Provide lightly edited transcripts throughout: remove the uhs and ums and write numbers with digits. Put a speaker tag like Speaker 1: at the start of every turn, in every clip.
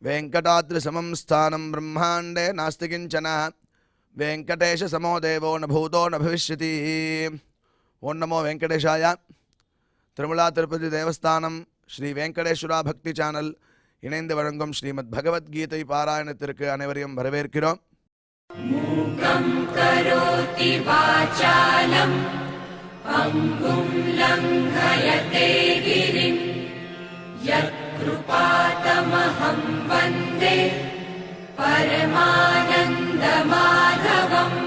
Speaker 1: वेंकटाद्रिसमं स्थानं ब्रह्मांडे नास्ति किंचन वेंकटेश समो देवो न भूतो न भविष्यति। ओं नमो वेंकटेशाय। तिरुमला तिरुपति देवस्थानम श्री वेंकटेश्वरा भक्ति चैनल இணைந்து வழங்கும் ஸ்ரீமத் பகவத்கீதை பாராயணத்திற்கு அனைவரையும் வரவேற்கிறோம்.
Speaker 2: மூகம் கரோதி வாசாலம் அங்கும் லங்கயதே கிரிம் யத்கிருபாதமஹம் வந்தே பரமானந்த மாதவம்.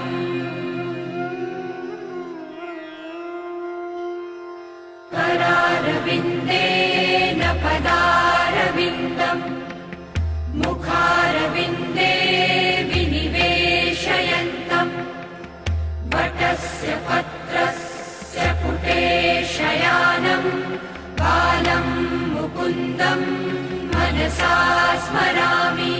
Speaker 2: கராரவிந்தேன பதாரவிந்தம் முகாரவிந்தே விநிவேஷயந்தம் வடஸ்ய பத்ரஸ்ய புடே ஷயானம் பாலம் முகுந்தம் மனசா ஸ்மராமி.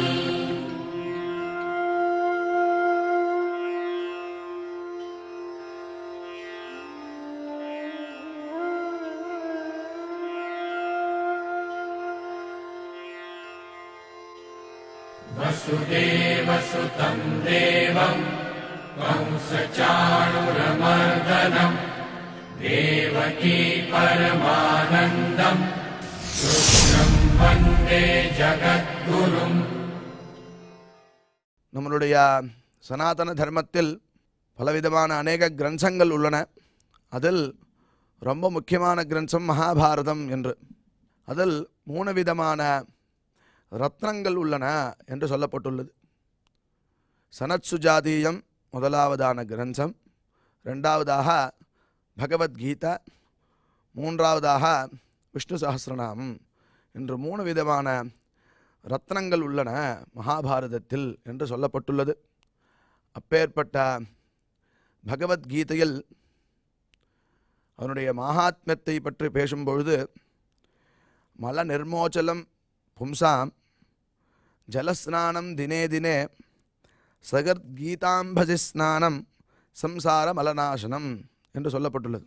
Speaker 3: वसुदेवसुतं देवं कंसचाणूरमर्दनं देवकी परमानन्दं कृष्णं वन्दे जगद्गुरुम्.
Speaker 1: நம்மளுடைய சனாதன தர்மத்தில் பலவிதமான அநேக கிரந்தங்கள் உள்ளன. அதில் ரொம்ப முக்கியமான கிரந்தம் மகாபாரதம் என்று. அதில் 3 விதமான ரத்னங்கள் உள்ளன என்று சொல்லப்பட்டுள்ளது. சனத்சுஜாதீயம் முதலாவதான கிரந்தம், இரண்டாவதாக பகவத்கீதா, மூன்றாவதாக விஷ்ணு சஹஸ்ரநாமம் என்று 3 விதமான ரத்னங்கள் உள்ளன மகாபாரதத்தில் என்று சொல்லப்பட்டுள்ளது. அப்பேற்பட்ட பகவத்கீதையில் அவனுடைய மகாத்மியத்தை பற்றி பேசும்பொழுது மல நிர்மோச்சலம் பும்சாம் ஜலஸ்நானம் தினே தினே சகத்கீதாம்பசி ஸ்நானம் சம்சார மலநாசனம் என்று சொல்லப்பட்டுள்ளது.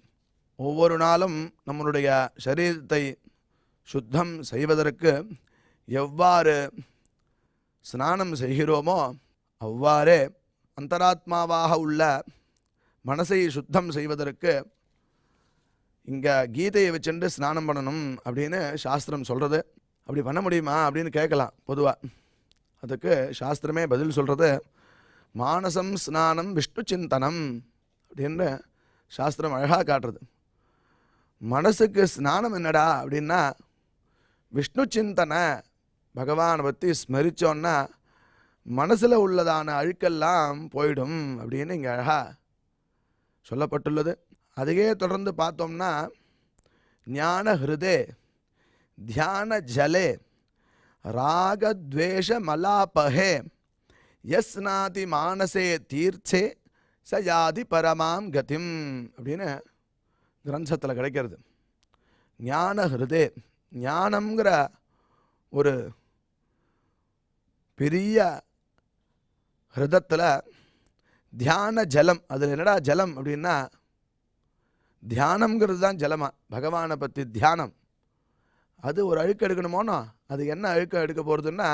Speaker 1: ஒவ்வொரு நாளும் நம்மளுடைய சரீரத்தை சுத்தம் செய்வதற்கு எவ்வாறு ஸ்நானம் செய்கிறோமோ அவ்வாறே அந்தராத்மாவாக உள்ள மனசை சுத்தம் செய்வதற்கு இங்கே கீதையை வச்சுட்டு ஸ்நானம் பண்ணணும் அப்படின்னு சாஸ்திரம் சொல்கிறது. அப்படி பண்ண முடியுமா அப்படின்னு கேட்கலாம். பொதுவாக அதுக்கு சாஸ்திரமே பதில் சொல்கிறது, மானசம் ஸ்நானம் விஷ்ணு சிந்தனம் அப்படின்னு சாஸ்திரம் அழகாக காட்டுறது. மனசுக்கு ஸ்நானம் என்னடா அப்படின்னா விஷ்ணு சிந்தனை, பகவானை பற்றி ஸ்மரித்தோன்னா மனசில் உள்ளதான அழுக்கெல்லாம் போயிடும் அப்படின்னு இங்கே அழகாக சொல்லப்பட்டுள்ளது. அதையே தொடர்ந்து பார்த்தோம்னா ஞான ஹிருதே தியான ஜலே ராகத்வேஷ மலாபஹே யஸ்நாதி மானசே தீர்த்தே சயாதி பரமாம் கதிம் அப்படின்னு கிரந்தத்தில் கிடைக்கிறது. ஞான ஹிருதே, ஞானம்ங்கிற ஒரு பெரிய ஹிருதத்தில் தியான ஜலம். அதில் என்னடா ஜலம் அப்படின்னா தியானம்ங்கிறது தான் ஜலமா. பகவானை பற்றி தியானம், அது ஒரு அழுக்க எடுக்கணுமோனோ, அது என்ன அழுக்க எடுக்க போகிறதுன்னா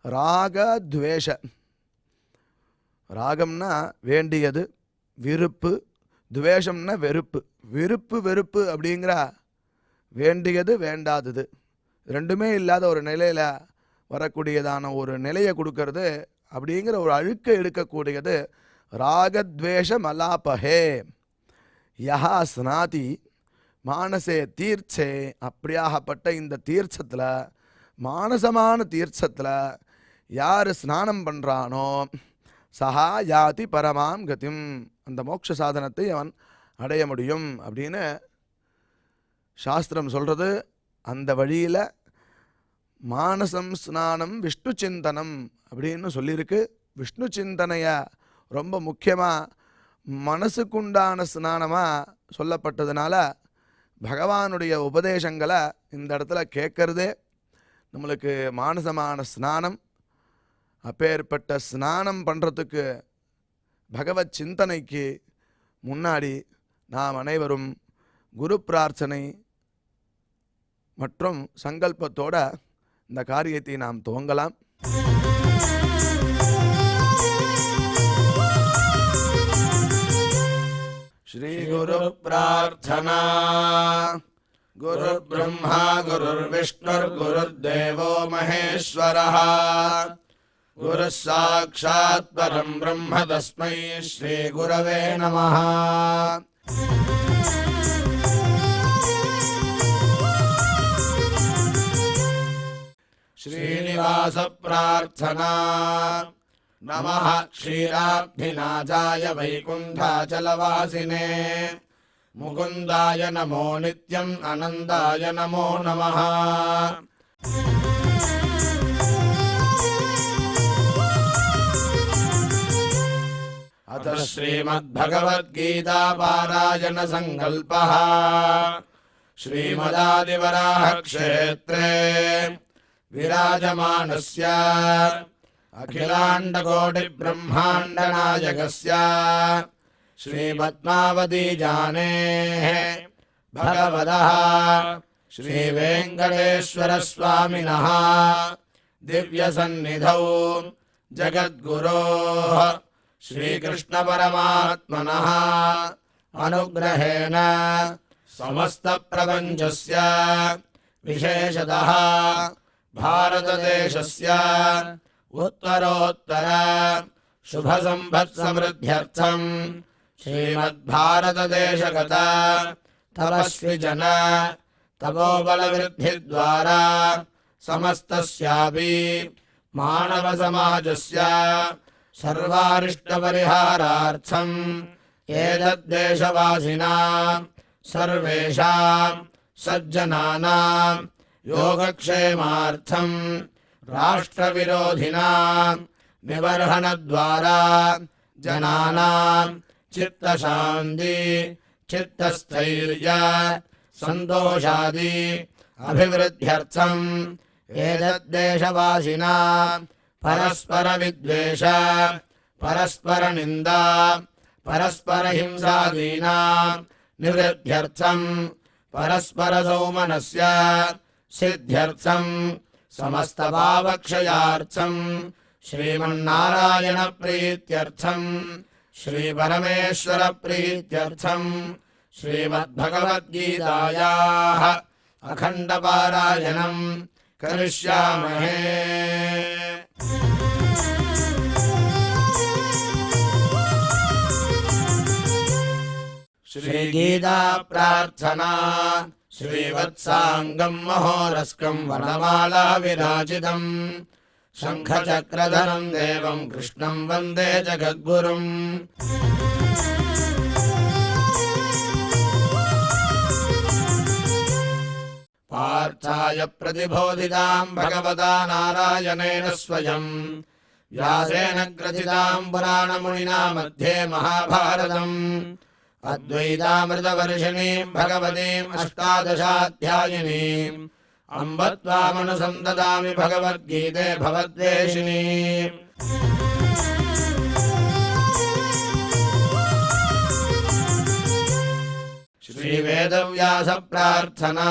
Speaker 1: ராகத்வேஷ. ராகம்னா வேண்டியது, விருப்பு, துவேஷம்னா வெறுப்பு. விருப்பு வெறுப்பு அப்படிங்கிற வேண்டியது வேண்டாதது ரெண்டுமே இல்லாத ஒரு நிலையில் வரக்கூடியதான ஒரு நிலையை கொடுக்கறது அப்படிங்கிற ஒரு அழுக்க எடுக்கக்கூடியது ராகத்வேஷ மலாபஹே யஹா ஸ்நாதி மானசே தீர்ச்சே. அப்படியாகப்பட்ட இந்த தீர்த்தத்தில், மானசமான தீர்த்தத்தில் யார் ஸ்நானம் பண்ணுறானோ சஹா யாதி பரமாம் கதிம், அந்த மோட்ச சாதனத்தை அவன் அடைய முடியும் அப்படின்னு சாஸ்திரம் சொல்கிறது. அந்த வழியில் மானசம் ஸ்நானம் விஷ்ணு சிந்தனம் அப்படின்னு சொல்லியிருக்கு. விஷ்ணு சிந்தனையை ரொம்ப முக்கியமாக மனசுக்குண்டான ஸ்நானமாக சொல்லப்பட்டதுனால பகவானுடைய உபதேசங்களை இந்த இடத்துல கேட்கறதே நம்மளுக்கு மானசமான ஸ்நானம். அப்பேற்பட்ட ஸ்நானம் பண்ணுறதுக்கு பகவத் சிந்தனைக்கு முன்னாடி நாம் அனைவரும் குரு பிரார்த்தனை மற்றும் சங்கல்பத்தோட இந்த காரியத்தை நாம் துவங்கலாம். श्री गुरु प्रार्थना। गुरु ब्रह्मा गुरुर्विष्णुर्गुरुर्देवो महेश्वरः गुरुः साक्षात् परं ब्रह्म तस्मै श्री गुरवे नमः। श्रीनिवास प्रार्थना। नमः क्षीराब्धिनाथाय वैकुण्ठाचलवासिने मुकुन्दाय नमो नित्यम् आनन्दाय नमो नमः। अथ श्रीमद्भगवद्गीता पारायण संकल्पः। श्रीमदादिवराह क्षेत्रे विराजमानस्य अखिलाण्डकोटिब्रह्माण्डनायकस्य श्रीपद्मावतीजानेः भगवतः श्रीवेङ्कटेश्वरस्वामिनः दिव्यसन्निधौ जगद्गुरोः श्रीकृष्णपरमात्मनः अनुग्रहेण समस्तप्रपञ्चस्य विशेषतः भारतदेशस्य उत्तरोत्तर शुभसम्पत्समृद्ध्यर्थं श्रीमद्भारतदेशगत तपस्विजन तपोबलवृद्धिद्वारा समस्तस्यापि मानवसमाजस्य सर्वारिष्टपरिहारार्थम् एतद्देशवासिनां सर्वेषां सज्जनानां योगक्षेमार्थं राष्ट्रविरोधिनां निबर्हणद्वारा जनानां चित्तशान्ति चित्तस्थैर्य सन्तोषादि अभिवृद्ध्यर्थम् एतद्देशवासिनां परस्परविद्वेष परस्परनिन्दा परस्परहिंसादीनां निवृद्ध्यर्थं परस्परसौमनस्य सिद्ध्यर्थं समस्तपापक्षयार्थं श्रीमन्नारायणप्रीत्यर्थं श्रीपरमेश्वरप्रीत्यर्थं श्रीमद्भगवद्गीतायाः अखण्डपारायणं करिष्यामहे। श्रीगीता प्रार्थना। श्रीवत्साङ्गं महोरस्कं वनमाला विराजितं शङ्खचक्रधरं देवं कृष्णं वन्दे जगद्गुरुम्। पार्थाय प्रतिबोधितां भगवता नारायणेन स्वयं व्यासेन ग्रथितां पुराणमुनिना मध्ये महाभारतम् अद्वैतामृतवर्षिणीं भगवतीम् अष्टादशाध्यायिनीम् अम्ब त्वामनुसन्ददामि भगवद्गीते भवद्वेषिणीम्। श्रीवेदव्यास प्रार्थना।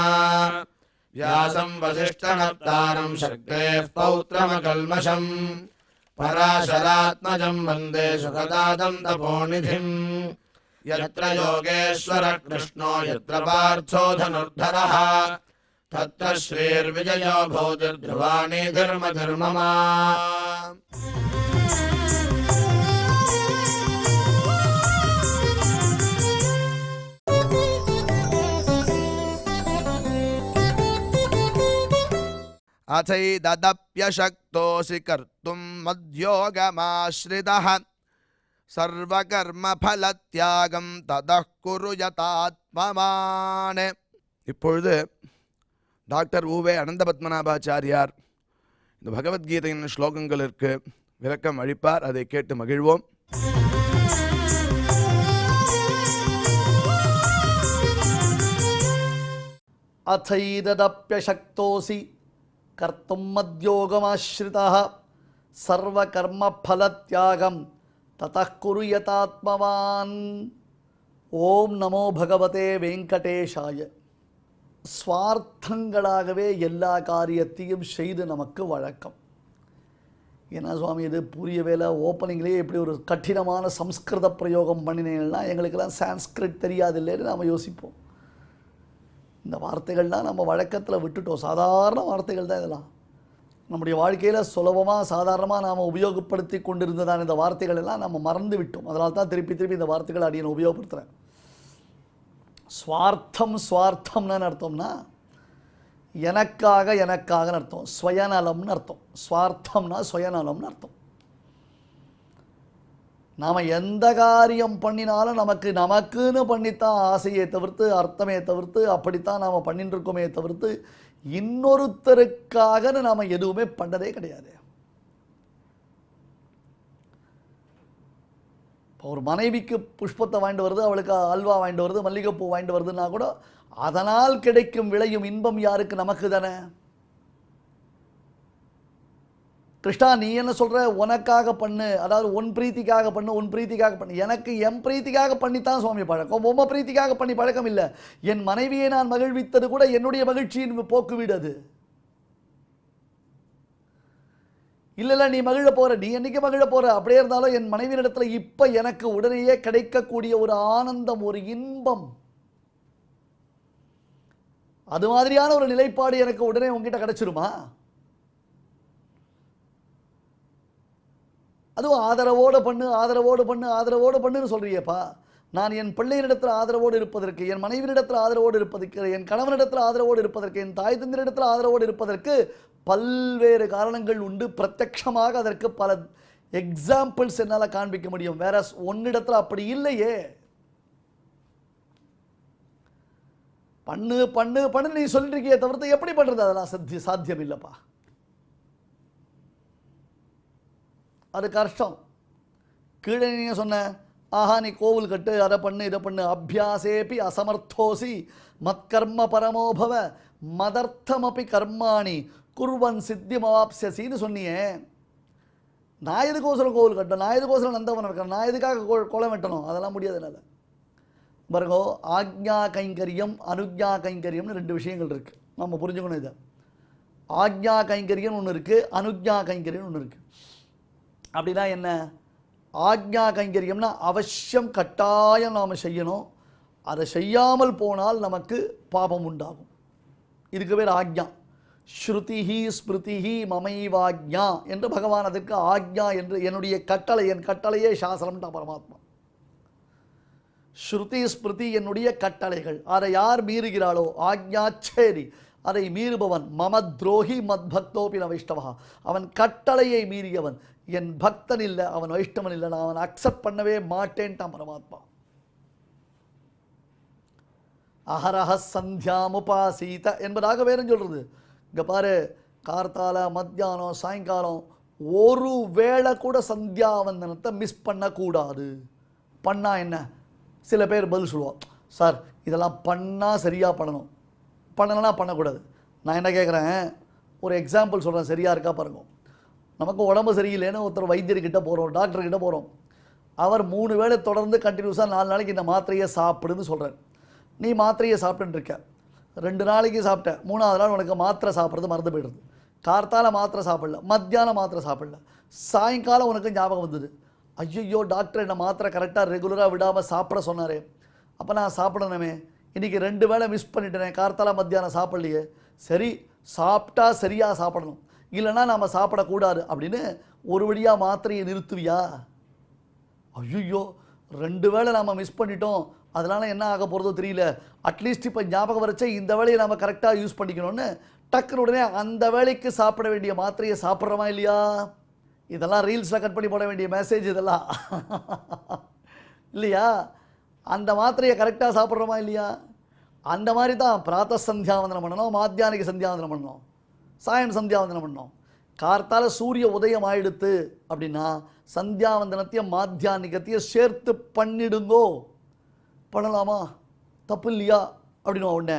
Speaker 1: व्यासं वसिष्ठनप्तारं शक्तेः पौत्रमकल्मषम् पराशरात्मजं वन्दे सुखदातं तपोनिधिम्। यत्र योगेश्वरः कृष्णो यत्र पार्थो धनुर्धरः तत्र श्रीर्विजयो भूतिर्ध्रुवाणि धर्मधर्ममा। अथैतदप्यशक्तोऽसि कर्तुं मद्योगमाश्रितः சர்வகர்மபலத்யாகம் ததः குரு யதாத்மவான். இப்பொழுது டாக்டர் உவே அனந்த பத்மநாபாச்சாரியார் இந்த பகவத்கீதையின் ஸ்லோகங்களுக்கு விளக்கம் அளிப்பார். அதை கேட்டு மகிழ்வோம்.
Speaker 4: अथैतदप्यशक्तोऽसि कर्तुं मद्योगमाश्रितः सर्वकर्मफलत्यागं ततः कुरु यतात्मवान्. ஓம் நமோ பகவதே வெங்கடேஷாய. ஸ்வார்த்தங்களாகவே எல்லா காரியத்தையும் செய்து நமக்கு வழக்கம். என்ன சுவாமி இது புரியவே இல்லை, ஓப்பனிங்லேயே இப்படி ஒரு கடினமான சம்ஸ்கிருத பிரயோகம் பண்ணினீங்கன்னா எங்களுக்கெல்லாம் சான்ஸ்கிரிட் தெரியாது இல்லைன்னு நாம் யோசிப்போம். இந்த வார்த்தைகள்லாம் நம்ம வழக்கத்தில் விட்டுட்டோம். சாதாரண வார்த்தைகள் தான் இதெல்லாம். நம்முடைய வாழ்க்கையில் சுலபமாக சாதாரணமாக நாம் உபயோகப்படுத்தி கொண்டிருந்ததான இந்த வார்த்தைகள் எல்லாம் நம்ம மறந்து விட்டோம். அதனால தான் திருப்பி திருப்பி இந்த வார்த்தைகளை அடியை உபயோகப்படுத்துகிறேன். ஸ்வார்த்தம்னு அர்த்தம்னா எனக்காகன்னு அர்த்தம், ஸ்வயநலம்னு அர்த்தம். ஸ்வார்த்தம்னா சுயநலம்னு அர்த்தம். நாம் எந்த காரியம் பண்ணினாலும் நமக்குன்னு பண்ணித்தான் ஆசையை தவிர்த்து, அர்த்தமே தவிர்த்து, அப்படித்தான் நாம் பண்ணிட்டு இருக்கோமே தவிர்த்து இன்னொருத்தருக்காக நாம் எதுவுமே பண்ணதே கிடையாது. இப்போ ஒரு மனைவிக்கு புஷ்பத்தை வாங்கிட்டு வருது, அவளுக்கு அல்வா வாங்கிட்டு வருது, மல்லிகைப்பூ வாங்கிட்டு வருதுன்னா கூட அதனால் கிடைக்கும் விளையும் இன்பம் யாருக்கு? நமக்கு தானே. கிருஷ்ணா நீ என்ன சொல்கிற, உனக்காக பண்ணு, அதாவது உன் பிரீத்திக்காக பண்ணு. எனக்கு என் பிரீத்திக்காக பண்ணித்தான் சுவாமி பழக்கம், உம்ம பிரீத்திக்காக பண்ணி பழக்கம் இல்லை. என் மனைவியை நான் மகிழ்வித்தது கூட என்னுடைய மகிழ்ச்சியின் போக்கு வீடு அது. இல்லை நீ மகிழ போகிற, நீ என்னைக்கு மகிழ போகிற, அப்படியே இருந்தாலும் என் மனைவியிடத்தில் இப்போ எனக்கு உடனேயே கிடைக்கக்கூடிய ஒரு ஆனந்தம், ஒரு இன்பம், அது மாதிரியான ஒரு நிலைப்பாடு எனக்கு உடனே உங்ககிட்ட கிடைச்சிருமா? அதுவும் ஆதரவோடு பண்ணுன்னு சொல்கிறியப்பா. நான் என் பிள்ளையினிடத்தில் ஆதரவோடு இருப்பதற்கு, என் மனைவியிடத்தில் ஆதரவோடு இருப்பதற்கு, என் கணவனிடத்தில் ஆதரவோடு இருப்பதற்கு, என் தாய் தந்தையிடத்தில் ஆதரவோடு இருப்பதற்கு பல்வேறு காரணங்கள் உண்டு. பிரத்யட்சமாக அதற்கு பல எக்ஸாம்பிள்ஸ் என்னால் காண்பிக்க முடியும். வேற ஒன்னிடத்தில் அப்படி இல்லையே. பண்ணு நீ சொல்லிட்டு இருக்கியே தவிர்த்து எப்படி பண்ணுறது, அதெல்லாம் சாத்தியம் இல்லைப்பா. அது கஷ்டம். கீழே நீங்கள் சொன்ன ஆஹா நீ கோவில் கட்டு, அதை பண்ணு இதை பண்ணு, அபியாசேபி அசமர்த்தோசி மத்கர்ம பரமோபவ மதர்த்தமபி கர்மாணி குர்வன் சித்திமவாப்சியசின்னு சொன்னியே. நான் எதுக்கோசரம் கோவில் கட்டணும், நான் எதுக்கோசரம் நந்தவனம் வைக்கணும், நான் எதுக்காக குளம் வெட்டணும், அதெல்லாம் முடியாது என்னால். பாருங்கோ, ஆக்ஞா கைங்கரியம் அனுஜ்ஞா கைங்கரியம்னு ரெண்டு விஷயங்கள் இருக்குது. நம்ம புரிஞ்சுக்கணும் இதை. ஆக்ஞா கைங்கரியம் ஒன்று இருக்குது, அனுஜ்ஞா கைங்கரியம் ஒன்று இருக்குது. அப்படின்னா என்ன? ஆக்ஞா கைங்கரியம்னா அவசியம் கட்டாயம் நாம் செய்யணும். அதை செய்யாமல் போனால் நமக்கு பாபம் உண்டாகும். இதுக்கு பேர் ஆக்ஞா. ஸ்ருதிஹி ஸ்மிருதிஹி மமைவாக்ஞா என்று பகவான் அதற்கு ஆக்ஞா என்று, என்னுடைய கட்டளை, என் கட்டளையே சாசனம்டா பரமாத்மா. ஸ்ருதி ஸ்மிருதி என்னுடைய கட்டளைகள், அதை யார் மீறுகிறாளோ ஆக்ஞாச்சேரி, அதை மீறுபவன் மம துரோகி மத் பக்தோபி ந வைஷ்ணவா, அவன் கட்டளையை மீறியவன், என் பக்தன் இல்லை, அவன் வைஷ்ணவன் இல்லை, நான் அவன் அக்செப்ட் பண்ணவே மாட்டேன்ட்டான் பரமாத்மா. அஹரஹ சந்தியாமுபாசீத என்பதாக வேறும் சொல்றது. இங்கே பாரு, கார்த்தால மத்தியானம் சாயங்காலம் ஒரு வேளை கூட சந்தியாவந்தனத்தை மிஸ் பண்ணக்கூடாது. பண்ணா என்ன? சில பேர் பதில் சொல்லுவான், சார் இதெல்லாம் பண்ணால் சரியாக பண்ணணும், பண்ணலைன்னா பண்ணக்கூடாது. நான் என்ன கேட்குறேன், ஒரு எக்ஸாம்பிள் சொல்கிறேன், சரியாக இருக்கா பாருங்க. நமக்கு உடம்பு சரியில்லைன்னு ஒருத்தர் வைத்தியர்கிட்ட போகிறோம், டாக்டர்கிட்ட போகிறோம். அவர் 3 வேளை தொடர்ந்து கண்டினியூஸாக 4 நாளைக்கு இந்த மாத்திரையை சாப்பிடுன்னு சொல்கிறார். நீ மாத்திரையை சாப்பிட்டுருக்க, 2 நாளைக்கு சாப்பிட்ட, 3ஆவது நாள் உனக்கு மாத்திரை சாப்பிட்றது மறந்து போய்டுறது. கார்த்தால மாத்திரை சாப்பிடல, மத்தியானம் மாத்திரை சாப்பிடல, சாயங்காலம் உனக்கு ஞாபகம் வந்தது, ஐயோ டாக்டர் என்னை மாத்திரை கரெக்டாக ரெகுலராக விடாமல் சாப்பிட சொன்னாரே, அப்போ நான் சாப்பிடணுமே, இன்றைக்கி 2 வேளை மிஸ் பண்ணிட்டேனே, கார்த்தால மத்தியானம் சாப்பிடலையே, சரி சாப்பிட்டா சரியாக சாப்பிடணும், இல்லைன்னா நாம் சாப்பிடக்கூடாது அப்படின்னு ஒரு வழியாக மாத்திரையை நிறுத்துவியா? ஐயோ 2 வேளை நாம் மிஸ் பண்ணிட்டோம், அதனால் என்ன ஆக போகிறதோ தெரியல, அட்லீஸ்ட் இப்போ ஞாபகம் வரைச்சே இந்த வேலையை நாம் கரெக்டாக யூஸ் பண்ணிக்கணும்னு டக்குன்னு உடனே அந்த வேலைக்கு சாப்பிட வேண்டிய மாத்திரையை சாப்பிட்றோமா இல்லையா? இதெல்லாம் ரீல்ஸில் கட் பண்ணி போட வேண்டிய மெசேஜ் இதெல்லாம் இல்லையா? அந்த மாத்திரையை கரெக்டாக சாப்பிட்றோமா இல்லையா? அந்த மாதிரி தான் பிராத்த சந்தியாவந்தனம் பண்ணணும், மாத்தியானிக சந்தியாவந்தனம் பண்ணணும், சாயம் சந்தியாவந்தனம் பண்ணணும். கார்த்தால சூரிய உதயம் ஆயிடுத்து அப்படின்னா சந்தியாவந்தனத்தையும் மாத்தியானிகத்தையும் சேர்த்து பண்ணிடுங்கோ. பண்ணலாமா? தப்பு இல்லையா அப்படின்னு உடனே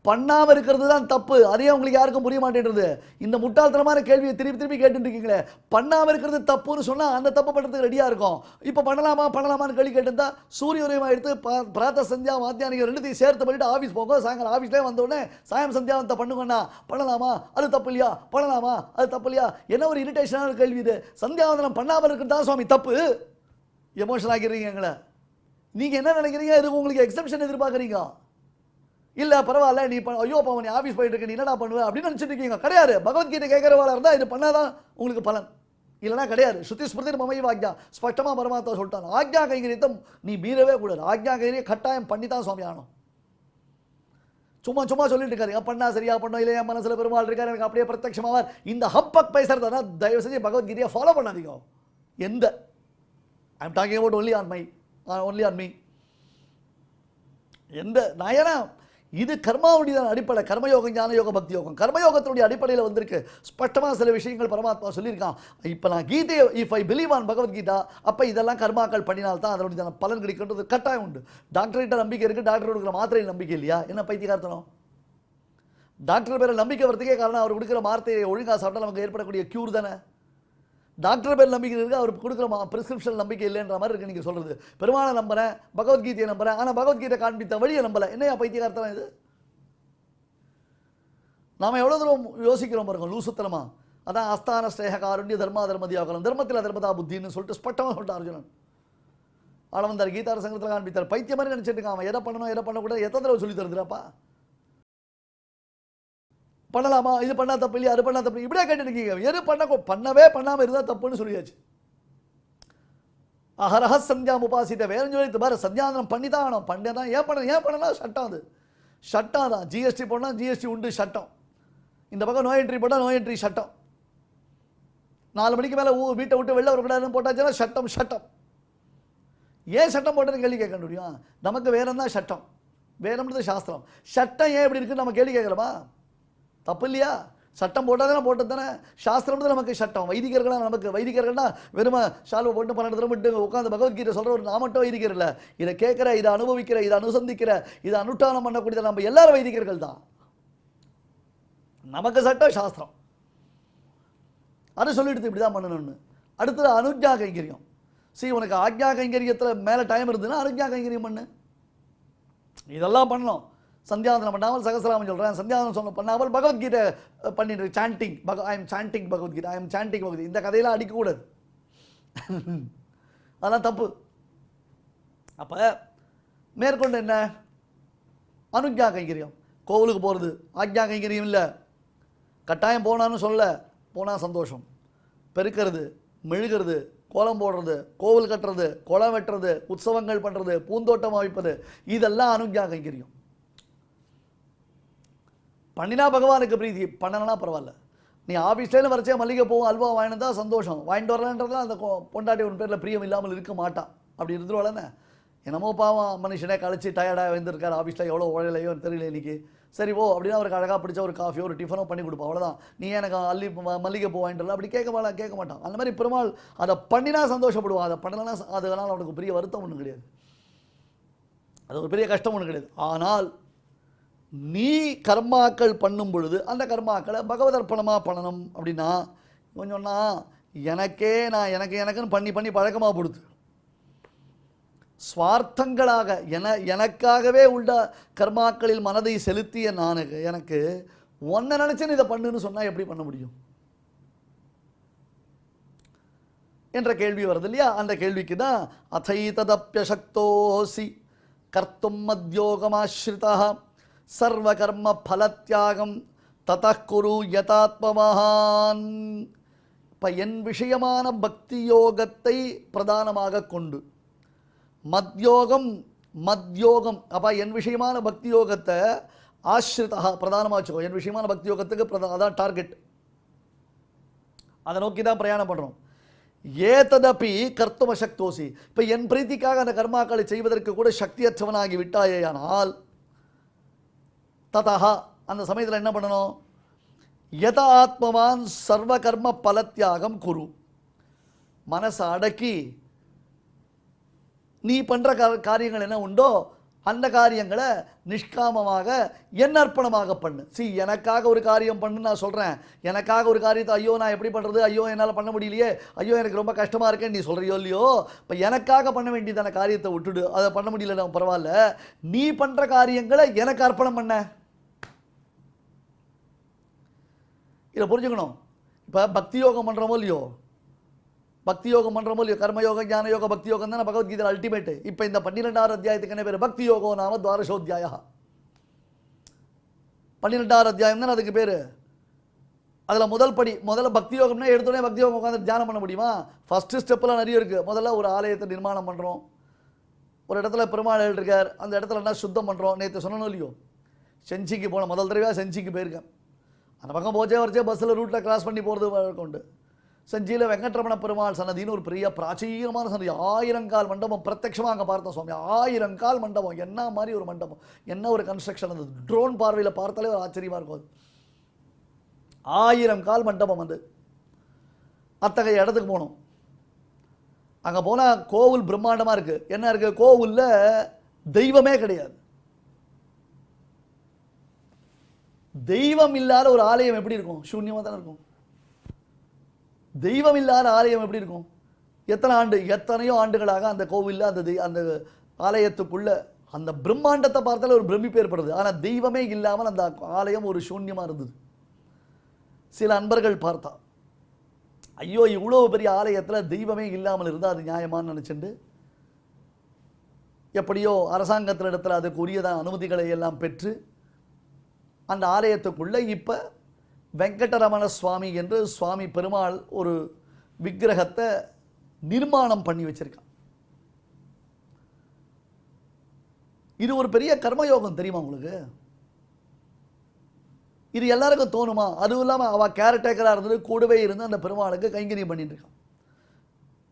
Speaker 4: பண்ணாமல் இருக்கிறது தான் தப்பு. அதே உங்களுக்கு யாருக்கும் புரிய மாட்டேன்றது. இந்த முட்டாள்தனமான கேள்வியை திருப்பி திருப்பி கேட்டுட்டு இருக்கீங்களே. பண்ணாமல் இருக்கிறது தப்புன்னு சொன்னால் அந்த தப்பு பண்ணுறதுக்கு ரெடியாக இருக்கும். இப்போ பண்ணலாமான்னு கேள்வி கேட்டிருந்தா சூரிய உதயமாக எடுத்து பிராத்த சந்தியா மாத்தியானிக ரெண்டுத்தையும் சேர்த்து பண்ணிட்டு ஆஃபீஸ் போங்க. சாயங்காலம் ஆஃபீஸ்லேயே வந்தோடனே சாயம் சந்தியாவத்தை பண்ணுங்கண்ணா. பண்ணலாமா? அது தப்பு இல்லையா? பண்ணலாமா? அது தப்பு இல்லையா? என்ன ஒரு இரிட்டேஷனான கேள்வி இது. சந்தியாவந்தனம் பண்ணாமல் இருக்கிறது தான் சுவாமி தப்பு. எமோஷனல் ஆகிடுறீங்க எங்களை. நீங்கள் என்ன நினைக்கிறீங்க? இது உங்களுக்கு எக்ஸப்ஷன் எதிர்பார்க்குறீங்க. இல்லை பரவாயில்ல, நீ ஐயோ பாவம் நீ ஆஃபீஸ் போயிட்டு இருக்க, நீ என்னடா பண்ணுவேன் அப்படின்னு நினச்சிட்டு இருக்கீங்க. கிடையாது. பகவத்கீதை கேட்குறவாளா இருந்தால் இது பண்ணாதான் உங்களுக்கு பலன், இல்லைனா கிடையாது. ஸ்ருதி ஸ்மிருதி மமைவ ஆக்ஞா, ஸ்பஷ்டமாக பரமாத்மா சொல்லிட்டான். ஆக்ஞா கைங்கரியத்தை நீ மீறவே கூடாது. ஆக்ஞா கைங்கரியம் கட்டாயம் பண்ணி தான் சுவாமி ஆகணும். சும்மா சும்மா சொல்லிட்டு இருக்காரு பண்ணா சரியா பண்ணோம் இல்லையா மனசில் பெருமாள் இருக்காரு எனக்கு அப்படியே பிரத்யட்சமாக இந்த ஹப்பக் பேசுறதுனா தயவு செஞ்சு பகவத்கீதையை ஃபாலோ பண்ணாதீங்க. எந்த I am talking about only on me. எந்த நயனா இது கர்மாவுடைய அடிப்படை. கர்மயோகம், ஞான யோகம், பக்தி யோகம் கர்மயோகத்தினுடைய அடிப்படையில் வந்திருக்கு. ஸ்பஷ்டமாக சில விஷயங்கள் பரமாத்மா சொல்லியிருக்கான். இப்போ நான் கீதையை if I believe on Bhagavad Gita, அப்போ இதெல்லாம் கர்மாக்கள் பண்ணினால்தான் அதனுடைய பலன் கிடைக்கின்றது கட்டாயம் உண்டு. டாக்டர்கிட்ட நம்பிக்கை இருக்குது, டாக்டர் கொடுக்குற மாத்திரையில் நம்பிக்கை இல்லையா? என்ன பைத்தியக்காரத்தனம்? டாக்டர் பேரை நம்பிக்கை வரதுக்கே காரணம் அவர் கொடுக்குற மாத்திரையை ஒழுங்காக சாப்பிட்டா நமக்கு ஏற்படக்கூடிய க்யூர் தானே. டாக்டர் பேர் நம்பிக்கை இருக்குது, அவர் கொடுக்குற ப்ரிஸ்கிரிப்ஷன் நம்பிக்கை இல்லைன்ற மாதிரி இருக்குது. நீங்கள் சொல்கிறது பெருமாளை நம்புறேன், பகவத்கீதையை நம்புறேன், ஆனால் பகவத்கீதை காண்பித்த வழியை நம்பலை. என்னையா பைத்தியக்காரத்தனம் இது? நாம் எவ்வளோ தூரம் யோசிக்கிறோம் பாருங்க, லூசுத்தனமா. அதான் அஸ்தான ஸ்ரேக காருண்ய தர்மா தர்மதியாகலம், தர்மத்தில் தர்மதா புத்தின்னு சொல்லிட்டு ஸ்பஷ்டமாக சொல்லிட்டு அர்ஜுனன் ஆள வந்தார். கீதார சங்கத்தில் காண்பித்தார். பைத்திய மாதிரி நினச்சிட்டு இருக்கான். அவன் எதை பண்ணணும் எதை பண்ணக்கூடாது எத்தனை தடவை சொல்லி தருதுறாப்பா. பண்ணலாமா? இது பண்ணா தப்பு இல்லையா? அது பண்ணா தப்பு இப்படியே கேட்டு இருக்கீங்க. எது பண்ணவே பண்ணாமல் இருந்தால் தப்புன்னு சொல்லியாச்சு. அஹரஹ சந்தியா உபாசித்த வேற சொல்லி பாரு, சந்தியாந்தனம் பண்ணி தான் ஆகணும். பண்ணதான் ஏன் பண்ணலாம் சட்டம். அது சட்டம் தான். ஜிஎஸ்டி போனால் ஜிஎஸ்டி உண்டு சட்டம். இந்த பக்கம் நோ என்ட்ரி போட்டால் நோ என்ட்ரி சட்டம். 4 மணிக்கு மேலே வீட்டை விட்டு வெளில வரக்கூடாதுன்னு போட்டாச்சுன்னா சட்டம். ஏன் சட்டம் போட்டேன்னு கேள்வி கேட்க முடியும்? நமக்கு வேறந்தான் சட்டம், வேறம்ன்றது சாஸ்திரம். சட்டம் ஏன் இப்படி இருக்குன்னு நம்ம கேள்வி கேட்கலாமா? தப்பு இல்லையா? சட்டம் போட்டால் தானே போட்டது தானே. சாஸ்திரம்ன்றது நமக்கு சட்டம். வைதிகர்களாக நமக்கு வைதிகர்கள்னா வெறும ஷால்வை போட்டு 12 தடவை விட்டு உட்காந்து பகவத்கீதை சொல்கிற ஒரு நான் மட்டும் வைதிகர் இல்லை. இதை கேட்குற, இதை அனுபவிக்கிற, இதை அனுசந்திக்கிற, இதை அனுஷ்டானம் பண்ணக்கூடிய நம்ம எல்லாரும் வைதிகர்கள் தான். நமக்கு சட்டம் சாஸ்திரம் அது சொல்லிடுது இப்படி தான் பண்ணணும்னு. அடுத்தது அனுஜ்ஞா கைங்கரியம். உனக்கு ஆக்ஞா கைங்கரியத்தில் மேலே டைம் இருந்ததுன்னா அனுஜ்ஞா கைங்கரியம் பண்ணு. இதெல்லாம் பண்ணணும். சந்தியாவந்தனம் பண்ணாமல் சகசிராமம் சொல்கிறேன், சந்தியாவந்தனம் சொல்ல பண்ணாமல் பகவத்கீதை பண்ணிட்டு sanding I am sanding Bhagavad Gita, I am sanding Bhagavad Gita, இந்த கதையெல்லாம் அடிக்கக்கூடாது. அதெல்லாம் தப்பு. அப்போ மேற்கொண்டு என்ன? அனுஜ்ஞா கைங்கரியம். கோவிலுக்கு போகிறது ஆக்ஞா கைங்கரியம் இல்லை. கட்டாயம் போனான்னு சொல்ல, போனால் சந்தோஷம். பெருக்கிறது, மெழுகிறது, கோலம் போடுறது, கோவில் கட்டுறது, குளம் வெட்டுறது, உற்சவங்கள் பண்ணுறது, பூந்தோட்டம் அமைப்பது, இதெல்லாம் அனுஜ்ஞா கைங்கரியம். பண்ணினா பகவானுக்கு பிரீதி, பண்ணலனா பரவாயில்ல. நீ ஆஃபீஸ்லேருந்து வரைச்சே மல்லிகை பூவும் அல்வா வாங்கினு தான் சந்தோஷம். வாங்கிட்டு வரலன்றதுலாம் அந்த பொண்டாட்டி ஒரு பேரில் பிரியம் இல்லாமல் இருக்க மாட்டான். அப்படி இருந்துருவாளே. என்னமோ பாவம் மனுஷனே கழிச்சு டயர்டாக வந்திருக்காரு, ஆஃபீஸில் எவ்வளோ உழையிலையோ தெரியல இன்றைக்கி. சரி ஓ அப்படின்னா அவருக்கு அழகாக பிடிச்ச ஒரு காஃபியோ ஒரு டிஃபனோ பண்ணி கொடுப்போம், அவ்வளோதான். நீ எனக்கு மல்லிகை பூ வாங்கிட்டு அப்படி கேட்க மாட்டான். அந்த மாதிரி பெருமாள் அதை பண்ணினா சந்தோஷப்படுவான், அதை பண்ணலைன்னா அதனால் அவனுக்கு பெரிய வருத்தம் ஒன்றும் கிடையாது, அது ஒரு பெரிய கஷ்டம் ஒன்றும் கிடையாது. ஆனால் நீ கர்மாக்கள் பண்ணும் பொழுது அந்த கர்மாக்களை பகவதர்ப்பணமாக பண்ணணும். அப்படின்னா கொஞ்சம்னா எனக்குன்னு பண்ணி பழக்கமாக கொடுத்து ஸ்வார்த்தங்களாக எனக்காகவே உள்ள கர்மாக்களில் மனதை செலுத்திய எனக்கு ஒன்றை நினைச்சேன்னு இதை பண்ணுன்னு சொன்னால் எப்படி பண்ண முடியும் என்ற கேள்வி வருது இல்லையா? அந்த கேள்விக்கு தான் அதைததப்யசக்தோசி கர்த்தும் மத்யோகமாஸ்ரிதா சர்வ கர்ம பலத்யாகம் ததகுரு யதாத்மவான். இப்போ என் விஷயமான பக்தி யோகத்தை பிரதானமாக கொண்டு மத்யோகம் அப்போ என் விஷயமான பக்தி யோகத்தை ஆஸ்ரிதா பிரதானமாக வச்சுக்கோ. என் விஷயமான பக்தி யோகத்துக்கு அதான் டார்கெட், அதை நோக்கி தான் பிரயாணம் பண்ணுறோம். ஏததபி கர்த்தும் அசக்தோசி. இப்போ என் பிரீத்திக்காக அந்த கர்மாக்களை செய்வதற்கு கூட சக்தியற்றவனாகி விட்டாயேயானால் ததா அந்த சமயத்தில் என்ன பண்ணணும்? யத ஆத்மவான் சர்வ கர்ம பலத்தியாகம் குரு. மனசை அடக்கி நீ பண்ணுற காரியங்கள் என்ன உண்டோ அந்த காரியங்களை நிஷ்காமமாக என் அர்ப்பணமாக பண்ணு. எனக்காக ஒரு காரியம் பண்ணு நான் சொல்கிறேன். எனக்காக ஒரு காரியத்தை ஐயோ நான் எப்படி பண்ணுறது, ஐயோ என்னால் பண்ண முடியலையே, ஐயோ எனக்கு ரொம்ப கஷ்டமாக இருக்கேன்னு நீ சொல்கிறியோ இல்லையோ, இப்போ எனக்காக பண்ண வேண்டியதான காரியத்தை விட்டுடு. அதை பண்ண முடியல பரவாயில்ல, நீ பண்ணுற காரியங்களை எனக்கு அர்ப்பணம் பண்ண. இதை புரிஞ்சுக்கணும். இப்போ பக்தி யோகம் பண்ணுறோமோ இல்லையோ, பக்தி யோகம் பண்ணுறோமோ இல்லையோ, கர்மயோக ஞான யோக பக்தி யோகம் தான் பகவத்கீதை அல்டிமேட்டு. இப்போ இந்த 12வது அத்தியாயத்துக்கு என்ன பேர்? பக்தி யோகோ நாம துவாரசோத்தியாயா. 12வது அத்தியாயம் தான் அதுக்கு பேர். அதில் முதல் படி, முதல்ல பக்தி யோகம்னா எடுத்தோடனே பக்தி யோகம் உட்காந்து தியானம் பண்ண முடியுமா? ஃபஸ்ட்டு ஸ்டெப்பெலாம் நிறைய இருக்குது. முதல்ல ஒரு ஆலயத்தை நிர்மாணம் பண்ணுறோம், ஒரு இடத்துல பெருமாள் இருக்கார், அந்த இடத்துல என்ன சுத்தம் பண்ணுறோம். நேற்று சொன்னோம் இல்லையோ, செஞ்சிக்கு போனோம், முதல் தடவையாக செஞ்சிக்கு போயிருக்கேன். அந்த பக்கம் போச்சே வரைச்சே பஸ்ஸில் ரூட்டில் கிராஸ் பண்ணி போகிறது வழக்கம் உண்டு. செஞ்சியில் வெங்கட்ரமண பெருமாள் சன்னதின்னு ஒரு பெரிய பிராச்சீனமான சன்னதி, 1000 கால் மண்டபம். பிரத்யட்சமாக அங்கே பார்த்தோம் சுவாமி, 1000 கால் மண்டபம். என்ன மாதிரி ஒரு மண்டபம், என்ன ஒரு கன்ஸ்ட்ரக்ஷன் அது. ட்ரோன் பார்வையில் பார்த்தாலே ஒரு ஆச்சரியமாக இருக்கும். அது 1000 கால் மண்டபம். வந்து அத்தகைய இடத்துக்கு போனோம். அங்கே போனால் கோவில் பிரம்மாண்டமாக இருக்குது. என்ன இருக்குது கோவிலில்? தெய்வமே கிடையாது. தெய்வம் இல்லாத ஒரு ஆலயம் எப்படி இருக்கும்? சூன்யமாக தானே இருக்கும். தெய்வம் இல்லாத ஆலயம் எப்படி இருக்கும்? எத்தனையோ ஆண்டுகளாக அந்த கோவிலில் அந்த ஆலயத்துக்குள்ள அந்த பிரம்மாண்டத்தை பார்த்தாலே ஒரு பிரமிப்பு ஏற்படுது. ஆனால் தெய்வமே இல்லாமல் அந்த ஆலயம் ஒரு சூன்யமாக இருந்தது. சில அன்பர்கள் பார்த்தா, ஐயோ இவ்வளோ பெரிய ஆலயத்தில் தெய்வமே இல்லாமல் இருந்தால் அது நியாயமானு நினச்சிண்டு எப்படியோ அரசாங்கத்தில் இடத்துல அதுக்கு உரியதான அனுமதிகளை எல்லாம் பெற்று அந்த ஆலயத்துக்குள்ளே இப்போ வெங்கடரமண சுவாமி என்று சுவாமி பெருமாள் ஒரு விக்கிரகத்தை நிர்மாணம் பண்ணி வச்சிருக்கான். இது ஒரு பெரிய கர்மயோகம் தெரியுமா உங்களுக்கு? இது எல்லாருக்கும் தோணுமா? அதுவும் இல்லாமல் அவள் கேரக்டராக இருந்தது, கூடவே இருந்து அந்த பெருமாளுக்கு கைங்கரியம் பண்ணிட்டு இருக்கான்.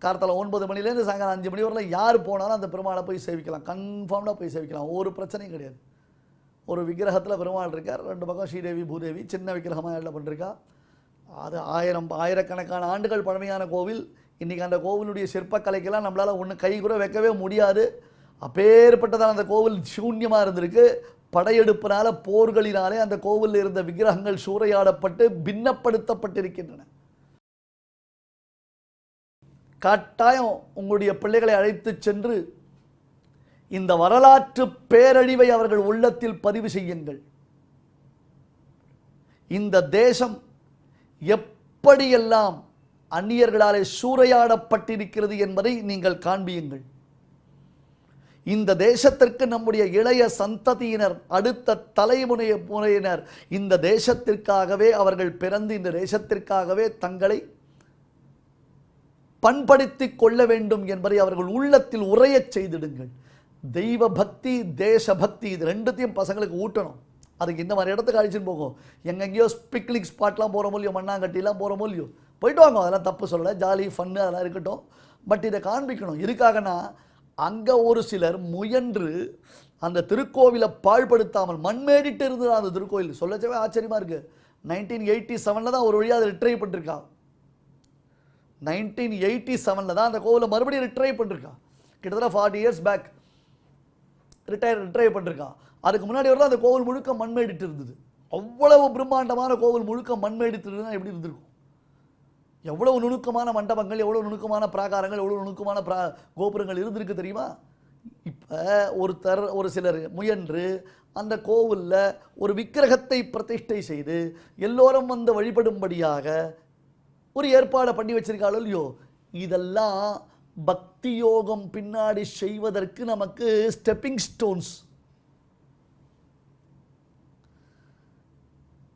Speaker 4: கார்த்தால 9 மணிலேருந்து சாயங்காலம் 5 மணி வரலாம் யார் போனாலும் அந்த பெருமாளை போய் சேவிக்கலாம், கன்ஃபார்ம்டாக போய் சேவிக்கலாம், ஒரு பிரச்சனையும் கிடையாது. ஒரு விக்கிரகத்தில் பெருமாள் இருக்கார், 2 பக்கம் ஸ்ரீதேவி பூதேவி, சின்ன விக்கிரகமாக எல்லாம் பண்ணிருக்கா. அது ஆயிரக்கணக்கான ஆண்டுகள் பழமையான கோவில். இன்றைக்கி அந்த கோவிலுடைய சிற்பக்கலைக்கெல்லாம் நம்மளால் ஒன்று கை கூட வைக்கவே முடியாது. அப்பேற்பட்டதான அந்த கோவில் சூன்யமாக இருந்திருக்கு. படையெடுப்பினால போர்களினாலே அந்த கோவிலில் இருந்த விக்கிரகங்கள் சூறையாடப்பட்டு பின்னப்படுத்தப்பட்டிருக்கின்றன. கட்டாயம் உங்களுடைய பிள்ளைகளை அழைத்து சென்று இந்த வரலாற்று பேரழிவை அவர்கள் உள்ளத்தில் பதிவு செய்யுங்கள். இந்த தேசம் எப்படியெல்லாம் அந்நியர்களாலே சூறையாடப்பட்டிருக்கிறது என்பதை நீங்கள் காண்பியுங்கள். இந்த தேசத்திற்கு நம்முடைய இளைய சந்ததியினர், அடுத்த தலைமுறையினர் இந்த தேசத்திற்காகவே அவர்கள் பிறந்து இந்த தேசத்திற்காகவே தங்களை பண்படுத்திக் கொள்ள வேண்டும் என்பதை அவர்கள் உள்ளத்தில் உரையச் செய்திடுங்கள். தெய்வ பக்தி, தேசபக்தி, இது ரெண்டுத்தையும் பசங்களுக்கு ஊட்டணும். அதுக்கு இந்த மாதிரி இடத்துக்கு அழிச்சுன்னு போகும். எங்கெங்கேயோ பிக்னிக் ஸ்பாட்லாம் போகிறோமோ இல்லையோ, மண்ணாங்கட்டிலாம் போகிறோமோ இல்லையோ, போயிட்டு வாங்க, அதெல்லாம் தப்பு சொல்லலை, ஜாலி ஃபன்னு அதெல்லாம் இருக்கட்டும். பட் இதை காண்பிக்கணும். எதுக்காகனா அங்கே ஒரு சிலர் முயன்று அந்த திருக்கோவிலை பாழ்படுத்தாமல் மண்மேடிட்டு இருந்தது. அந்த திருக்கோவில் சொல்லச்சவே ஆச்சரியமாக இருக்குது. 1987 தான் ஒரு வழியாக அதை ரிட்ரைவ் பண்ணிருக்கா. 1987 தான் அந்த கோவிலை மறுபடியும் ரிட்ரைவ் பண்ணிருக்கா. கிட்டத்தட்ட 40 years பேக் ரிட்ரைவ் பண்ணிருக்கா. அதுக்கு முன்னாடி வரலாம் அந்த கோவில் முழுக்க மண்மேடிட்டு இருந்தது. அவ்வளவு பிரம்மாண்டமான கோவில் முழுக்க மண்மேடிட்டு இருந்தால் எப்படி இருந்திருக்கும்? எவ்வளவு நுணுக்கமான மண்டபங்கள், எவ்வளவு நுணுக்கமான பிராகாரங்கள், எவ்வளவு நுணுக்கமான கோபுரங்கள் இருந்திருக்கு தெரியுமா? இப்போ ஒரு சிலர் முயன்று அந்த கோவிலில் ஒரு விக்கிரகத்தை பிரதிஷ்டை செய்து எல்லோரும் வந்து வழிபடும்படியாக ஒரு ஏற்பாடை பண்ணி வச்சிருக்காளோ இல்லையோ, இதெல்லாம் பக்தி யோகம் பின்னாடி செய்வதற்கு நமக்கு ஸ்டெப்பிங் ஸ்டோன்ஸ்.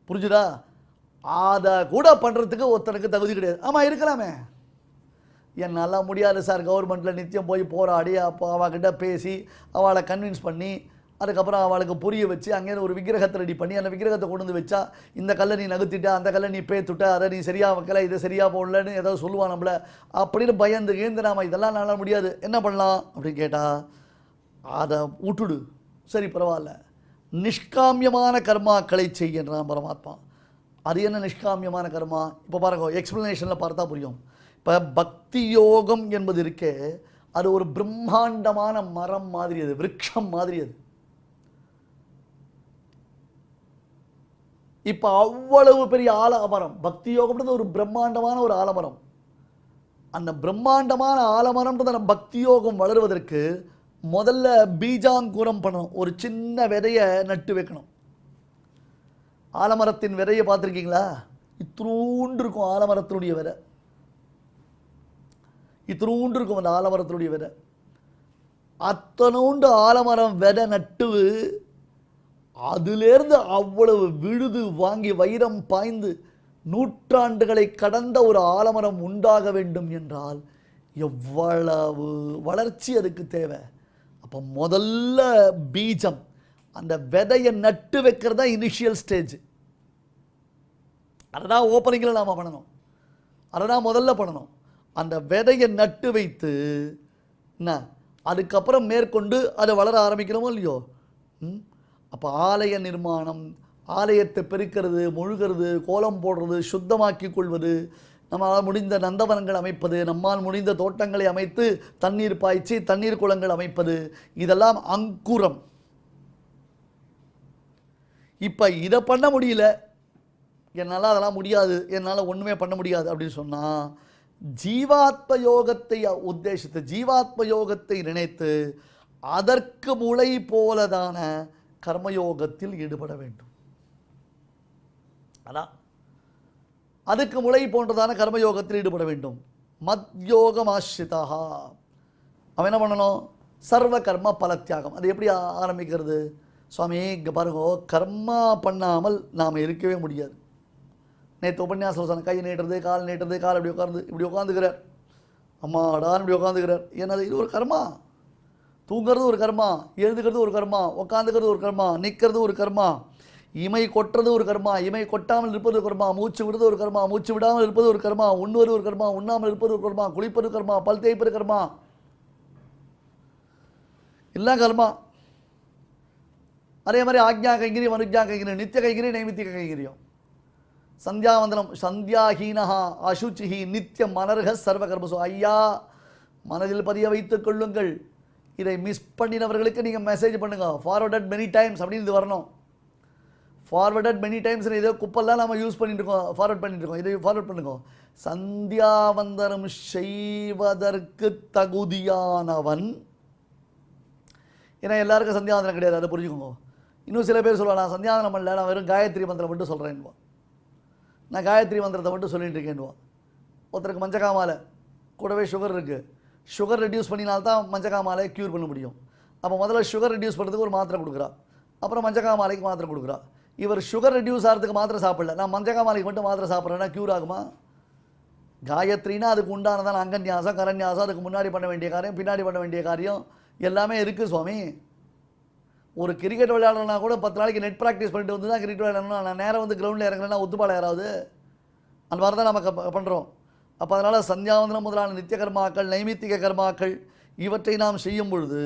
Speaker 4: புரிஞ்சுதா? அதை கூட பண்ணுறதுக்கு ஒருத்தனுக்கு தகுதி கிடையாது. ஆமாம், இருக்கலாமே. என்னால் முடியாது சார், கவர்மெண்ட்டில் நித்தியம் போய் போராடி அப்போ அவகிட்ட பேசி அவளை கன்வின்ஸ் பண்ணி அதுக்கப்புறம் அவளுக்கு புரிய வச்சு அங்கேருந்து ஒரு விக்கிரகத்தை ரெடி பண்ணி அந்த விக்கிரகத்தை கொண்டு வந்து வச்சா, இந்த கல்லை நீ நகுத்திட்ட, அந்த கல்லை நீ பேத்துட்ட, அதை நீ சரியாக வைக்கல, இதை சரியாக போடலன்னு ஏதாவது சொல்லுவான் நம்மளை. அப்படின்னு பயந்து நாம இதெல்லாம் நல்லா முடியாது, என்ன பண்ணலாம் அப்படின்னு கேட்டால் அதை விட்டுடு. சரி பரவாயில்ல, நிஷ்காமியமான கர்மாக்களை செய்கின்றான் பரமாத்மா. அது என்ன நிஷ்காமியமான கர்மா? இப்போ பாருங்க, எக்ஸ்பிளனேஷனில் பார்த்தா புரியும். இப்போ பக்தி யோகம் என்பது இருக்கே, அது ஒரு பிரம்மாண்டமான மரம் மாதிரி, அது விருட்சம் மாதிரி. அது இப்போ அவ்வளவு பெரிய ஆலமரம், பக்தி யோகம்ன்றது ஒரு பிரம்மாண்டமான ஒரு ஆலமரம். அந்த பிரம்மாண்டமான ஆலமரம்ன்றது அந்த பக்தி யோகம் வளருவதற்கு முதல்ல பீஜாங்குரம் பண்ணணும். ஒரு சின்ன விதையை நட்டு வைக்கணும். ஆலமரத்தின் விதையை பார்த்துருக்கீங்களா? இத்திரூண்டு இருக்கும் ஆலமரத்தினுடைய விதை, இத்திரூண்டு இருக்கும் அந்த ஆலமரத்தினுடைய விதை. அத்தனோண்டு ஆலமரம் விதை நட்டு அதிலேருந்து அவ்வளவு விழுது வாங்கி வைரம் பாய்ந்து நூற்றாண்டுகளை கடந்த ஒரு ஆலமரம் உண்டாக வேண்டும் என்றால் எவ்வளவு வளர்ச்சி அதுக்கு தேவை. அப்போ முதல்ல பீஜம், அந்த விதையை நட்டு வைக்கிறது தான் இனிஷியல் ஸ்டேஜ். அதை தான் ஓப்பனிங்கில் நாம் பண்ணணும், அதை தான் முதல்ல பண்ணணும். அந்த விதையை நட்டு வைத்து என்ன அதுக்கப்புறம் மேற்கொண்டு அதை வளர ஆரம்பிக்கிறோமோ இல்லையோ. அப்போ ஆலய நிர்மாணம், ஆலயத்தை பெருக்கிறது, முழுகிறது, கோலம் போடுறது, சுத்தமாக்கி கொள்வது, நம்மால் முடிந்த நந்தவனங்கள் அமைப்பது, நம்மால் முடிந்த தோட்டங்களை அமைத்து தண்ணீர் பாய்ச்சி தண்ணீர் குளங்கள் அமைப்பது, இதெல்லாம் அங்குரம். இப்போ இதை பண்ண முடியல, என்னால் அதெல்லாம் முடியாது, என்னால் ஒன்றுமே பண்ண முடியாது அப்படின்னு சொன்னால் ஜீவாத்ம யோகத்தை உத்தேசித்து, ஜீவாத்ம யோகத்தை நினைத்து அதற்கு முளை போலதான கர்மயோகத்தில் ஈடுபட வேண்டும். அதான் அதுக்கு முளை போன்றதான கர்மயோகத்தில் ஈடுபட வேண்டும். மத்யோகமாஸ்ரிதா, அவன் என்ன பண்ணணும்? சர்வ கர்ம பலத்தியாகம். அது எப்படி ஆரம்பிக்கிறது? சுவாமி இங்கே பாருங்க, கர்மா பண்ணாமல் நாம் இருக்கவே முடியாது. நேற்று உபன்யாசம் சொன்ன, கை நீட்டுறது, கால் நீட்டுறது, கால் இப்படி உட்காந்துக்கிறார், அம்மாடான்னு இப்படி உட்காந்துக்கிறார். என்னது? இது ஒரு கர்மா. தூங்கிறது ஒரு கர்மா, எழுதுக்கிறது ஒரு கர்மா, உட்காந்துக்கிறது ஒரு கர்மா, நிற்கிறது ஒரு கர்மா, இமை கொட்டுறது ஒரு கர்மா, இமை கொட்டாமல் இருப்பது ஒரு கர்மா, மூச்சு விடுறது ஒரு கர்மா, மூச்சு விடாமல் இருப்பது ஒரு கர்மா, உண்ணுவது ஒரு கர்மா, உண்ணாமல் இருப்பது ஒரு கர்மா, குளிப்பது கர்மா, பல் தேய்ப்பது கர்மா, எல்லாம் கர்மா. அதே மாதிரி ஆக்ஞா கைங்கிரியம், அனுஜா கைங்கிரியம், நித்திய கைங்கிரியம், நைமித்திய கைங்கிரியம். சந்தியாவந்தனம், சந்தியாஹீனஹா அசுச்சிஹி நித்தியம் மனர்க சர்வ கர்மசு. ஐயா, மனதில் பதிய வைத்துக் கொள்ளுங்கள். இதை மிஸ் பண்ணினவர்களுக்கு நீங்கள் மெசேஜ் பண்ணுங்க, ஃபார்வர்டட் மெனி டைம்ஸ் அப்படின்னு இது வரணும். ஃபார்வர்டட் மெனி டைம்ஸ் இதோ குப்பெல்லாம் நம்ம யூஸ் பண்ணிட்டு இருக்கோம், ஃபார்வர்ட் பண்ணிட்டு இருக்கோம். இதை ஃபார்வர்ட் பண்ணுங்க. சந்தியாவந்தனம் செய்வதற்கு தகுதியானவன். ஏன்னா எல்லாருக்கும் சந்தியாவந்தனம் கிடையாது, அதை புரிஞ்சுக்கோங்க. இன்னும் சில பேர் சொல்லுவாங்க, நான் சந்தியாவந்தனம் பண்ணல, நான் வெறும் காயத்ரி மந்திரம் மட்டும் சொல்கிறேன்வா, நான் காயத்ரி மந்திரத்தை மட்டும் சொல்லிட்டு இருக்கேன்வா. ஒருத்தருக்கு மஞ்சக்காமாலை கூடவே சுகர் இருக்குது, சுகர் ரெடியூஸ் பண்ணினால்தான் மஞ்சக்காமாலையை க்யூர் பண்ண முடியும். அப்போ முதல்ல சுகர் ரெடியூஸ் பண்ணுறதுக்கு ஒரு மாத்திரை கொடுக்குறா, அப்புறம் மஞ்சக்காமாலைக்கு மாத்திரை கொடுக்குறா. இவர் சுகர் ரெடியூஸ் ஆகிறதுக்கு மாத்திரை சாப்பிடல, நான் மஞ்சக்காமாலைக்கு மட்டும் மாத்திரை சாப்பிட்றேன்னா க்யூர் ஆகுமா? காயத்ரினா அதுக்கு உண்டானதான் அங்கன்யாசம், கரன்யாசம், அதுக்கு முன்னாடி பண்ண வேண்டிய காரியம், பின்னாடி பண்ண வேண்டிய காரியம் எல்லாமே இருக்குது சுவாமி. ஒரு கிரிக்கெட் விளையாடணும்னா கூட 10 நாளைக்கு நெட் ப்ராக்டிஸ் பண்ணிட்டு வந்து தான் கிரிக்கெட் விளையாடணும். நான் நேரம் வந்து கிரவுண்டில் இறங்குறேன்னா ஒத்துப்பாள யாராவது? அந்த மாதிரி தான் நம்ம பண்ணுறோம். அப்போ அதனால் சந்தியாவந்தனம் முதலான நித்திய கர்மாக்கள், நைமித்திக கர்மாக்கள் இவற்றை நாம் செய்யும் பொழுது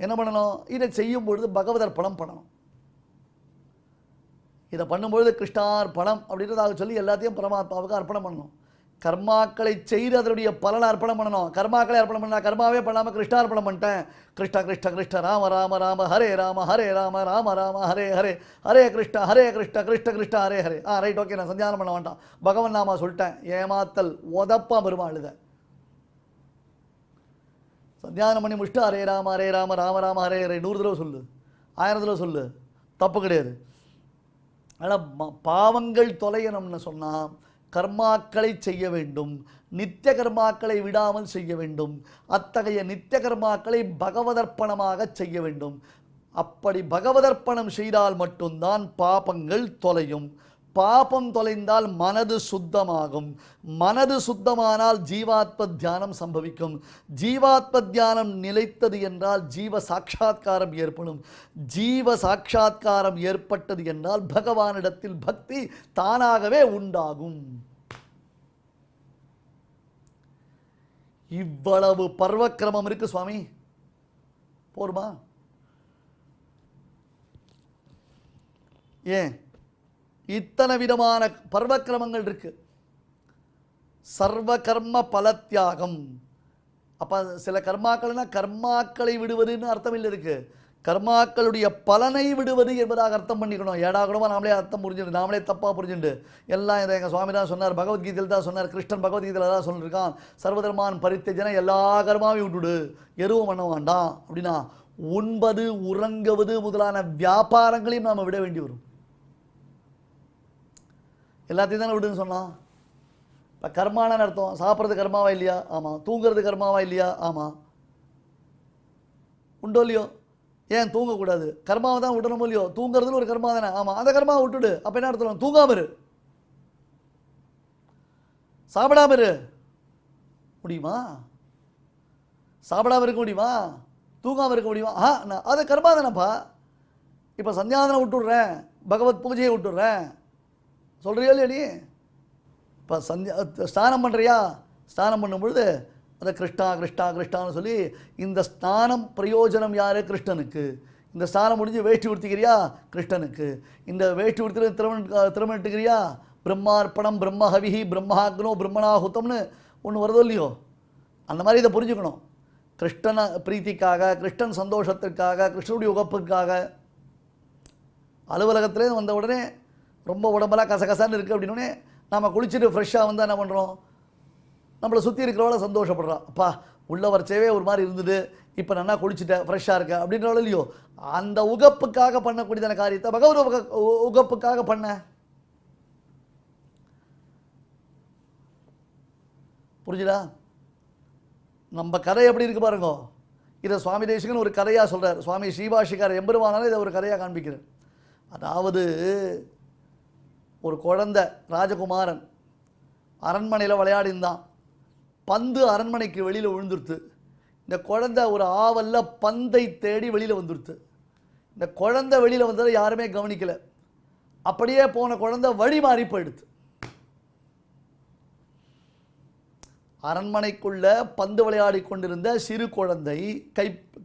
Speaker 4: என்ன பண்ணணும்? இதை செய்யும் பொழுது பகவதர்ப்பணம் பண்ணணும். இதை பண்ணும்பொழுது கிருஷ்ணார்ப்பணம் அப்படின்றதாக சொல்லி எல்லாத்தையும் பரமாத்மாவுக்கு அர்ப்பணம் பண்ணணும். கர்மாக்களை செய்து அதனுடைய பலனை அர்ப்பணம் பண்ணணும். கர்மாக்களை அர்ப்பணம் பண்ணால் கர்மாவே பண்ணாமல் கிருஷ்ணார்ப்பணம் பண்ணிட்டேன், கிருஷ்ண கிருஷ்ண கிருஷ்ண ராம ராம ராம ஹரே ராம ஹரே ராம ராம ராம ஹரே ஹரே ஹரே கிருஷ்ண கிருஷ்ண கிருஷ்ண ஹரே ஹரே. ரைட், ஓகே, நான் சந்தியானம் பண்ண வேண்டாம், பகவன் நாமா சொல்லிட்டேன். ஏமாத்தல், உதப்பா பெருமாளுத. சந்தியானம் பண்ணி முடிச்சுட்டு ஹரே ராம ராம ராம ஹரே ஹரே 100 தடவை சொல்லு, 1000 தடவை சொல்லு, தப்பு கிடையாது. ஆனால் பாவங்கள் தொலையணும்னு சொன்னால் கர்மாக்களை செய்ய வேண்டும், நித்திய கர்மாக்களை விடாமல் செய்ய வேண்டும். அத்தகைய நித்திய கர்மாக்களை பகவதர்ப்பணமாக செய்ய வேண்டும். அப்படி பகவதர்ப்பணம் செய்தால் மட்டும்தான் பாபங்கள் தொலையும். பாபம் தொலைந்தால் மனது சுத்தமாகும். மனது சுத்தமானால் ஜீவாத்ம தியானம் சம்பவிக்கும். ஜீவாத்ம தியானம் நிலைத்தது என்றால் ஜீவ சாட்சா்காரம் ஏற்படும். ஜீவ சாட்சா்காரம் ஏற்பட்டது என்றால் பகவானிடத்தில் பக்தி தானாகவே உண்டாகும். இவ்வளவு பர்வக்கிரமம் இருக்கு சுவாமி, போருமா? ஏன் இத்தனை விதமான பர்வக்கிரமங்கள் இருக்கு? சர்வ கர்ம பலத்தியாகம். அப்ப சில கர்மாக்கள்னா கர்மாக்களை விடுவதுன்னு அர்த்தம் இல்லை இருக்கு. கர்மாக்களுடைய பலனை விடுவது என்பதாக அர்த்தம் பண்ணிக்கணும். ஏடாகூடமாக நாமளே அர்த்தம் புரிஞ்சுட்டு நாமளே தப்பாக புரிஞ்சுட்டு எல்லாம் இதை எங்கள் சுவாமி தான் சொன்னார், பகவத்கீதையில் தான் சொன்னார், கிருஷ்ணன் பகவத்கீதையில் தான் சொல்லியிருக்கான், சர்வதர்மான் பரித்தஜன எல்லா கர்மாவையும் விட்டுடு, எதுவும் பண்ண வேண்டாம் அப்படின்னா உண்பது உறங்குவது முதலான வியாபாரங்களையும் நாம் விட வேண்டி வரும். எல்லாத்தையும் தானே விடுன்னு சொன்னான். இப்போ கர்மானு அர்த்தம் சாப்பிட்றது கர்மாவா இல்லையா? ஆமாம். தூங்குறது கர்மாவா இல்லையா? ஆமாம். உண்டோ இல்லையோ? ஏன் தூங்கக்கூடாது? கர்மாவை தான் விடணும் இல்லையோ? தூங்குறதுன்னு ஒரு கர்மா தானே? ஆமாம். அந்த கர்மாவை விட்டுடு. அப்போ என்ன அர்த்தம்? தூங்காம இரு, சாப்பிடாம இரு. முடியுமா? சாப்பிடாம இருக்க முடியுமா? தூங்காமல் இருக்க முடியுமா? நான் அது கர்மா தானேப்பா. இப்போ சந்தியாதனம் விட்டுடுறேன், பகவத் பூஜையை விட்டுடுறேன் சொல்கிறியோ இல்லையா? நீ இப்போ ஸ்நானம் பண்ணுறியா? ஸ்நானம் பண்ணும் பொழுது அதை கிருஷ்ணா கிருஷ்ணா கிருஷ்ணான்னு சொல்லி இந்த ஸ்நானம் பிரயோஜனம் யார்? கிருஷ்ணனுக்கு. இந்த ஸ்நானம் முடிஞ்சு வேஷ்டி உடுத்திக்கிறியா? கிருஷ்ணனுக்கு. இந்த வேஷ்டி உடுத்தி திருமணிட்டுக்கிறியா? பிரம்மார்ப்பணம் பிரம்மஹவிஹி பிரம்மாக்னோ பிரம்மணாஹுத்தம்னு ஒன்று வருதோ இல்லையோ? அந்த மாதிரி இதை புரிஞ்சுக்கணும். கிருஷ்ணன பிரீத்திக்காக, கிருஷ்ணன் சந்தோஷத்திற்காக, கிருஷ்ணனுடைய உகப்புக்காக. அலுவலகத்திலே வந்த உடனே ரொம்ப உடம்பெல்லாம் கசகசான்னு இருக்குது அப்படின்னே நாம் குளிச்சுட்டு ஃப்ரெஷ்ஷாக வந்தால் என்ன பண்ணுறோம்? நம்மளை சுற்றி இருக்கிறவள சந்தோஷப்படுறோம். அப்பா உள்ள வரைச்சவே ஒரு மாதிரி இருந்தது, இப்போ நல்லா குளிச்சுட்டேன், ஃப்ரெஷ்ஷாக இருக்கேன் அப்படின்றவளோ இல்லையோ? அந்த உகப்புக்காக பண்ணக்கூடியதான காரியத்தை பகவத் உகப்புக்காக பண்ண. புரிஞ்சுதா? நம்ம கதை எப்படி இருக்கு பாருங்க. இதை சுவாமி தேசிகன் ஒரு கதையாக சொல்கிறார். சுவாமி ஸ்ரீபாஷிக்கார் எம்பெருமானாலும் இதை ஒரு கதையாக காண்பிக்கிறார். அதாவது ஒரு குழந்தை ராஜகுமாரன் அரண்மனையில் விளையாடிந்தான். பந்து அரண்மனைக்கு வெளியில் விழுந்துருத்து. இந்த குழந்தை ஒரு ஆவலில் பந்தை தேடி வெளியில் வந்துடுத்து. இந்த குழந்தை வெளியில் வந்ததை யாருமே கவனிக்கலை. அப்படியே போன குழந்தை வழி மாறி போயிடுது. அரண்மனைக்குள்ள பந்து விளையாடி கொண்டிருந்த சிறு குழந்தை,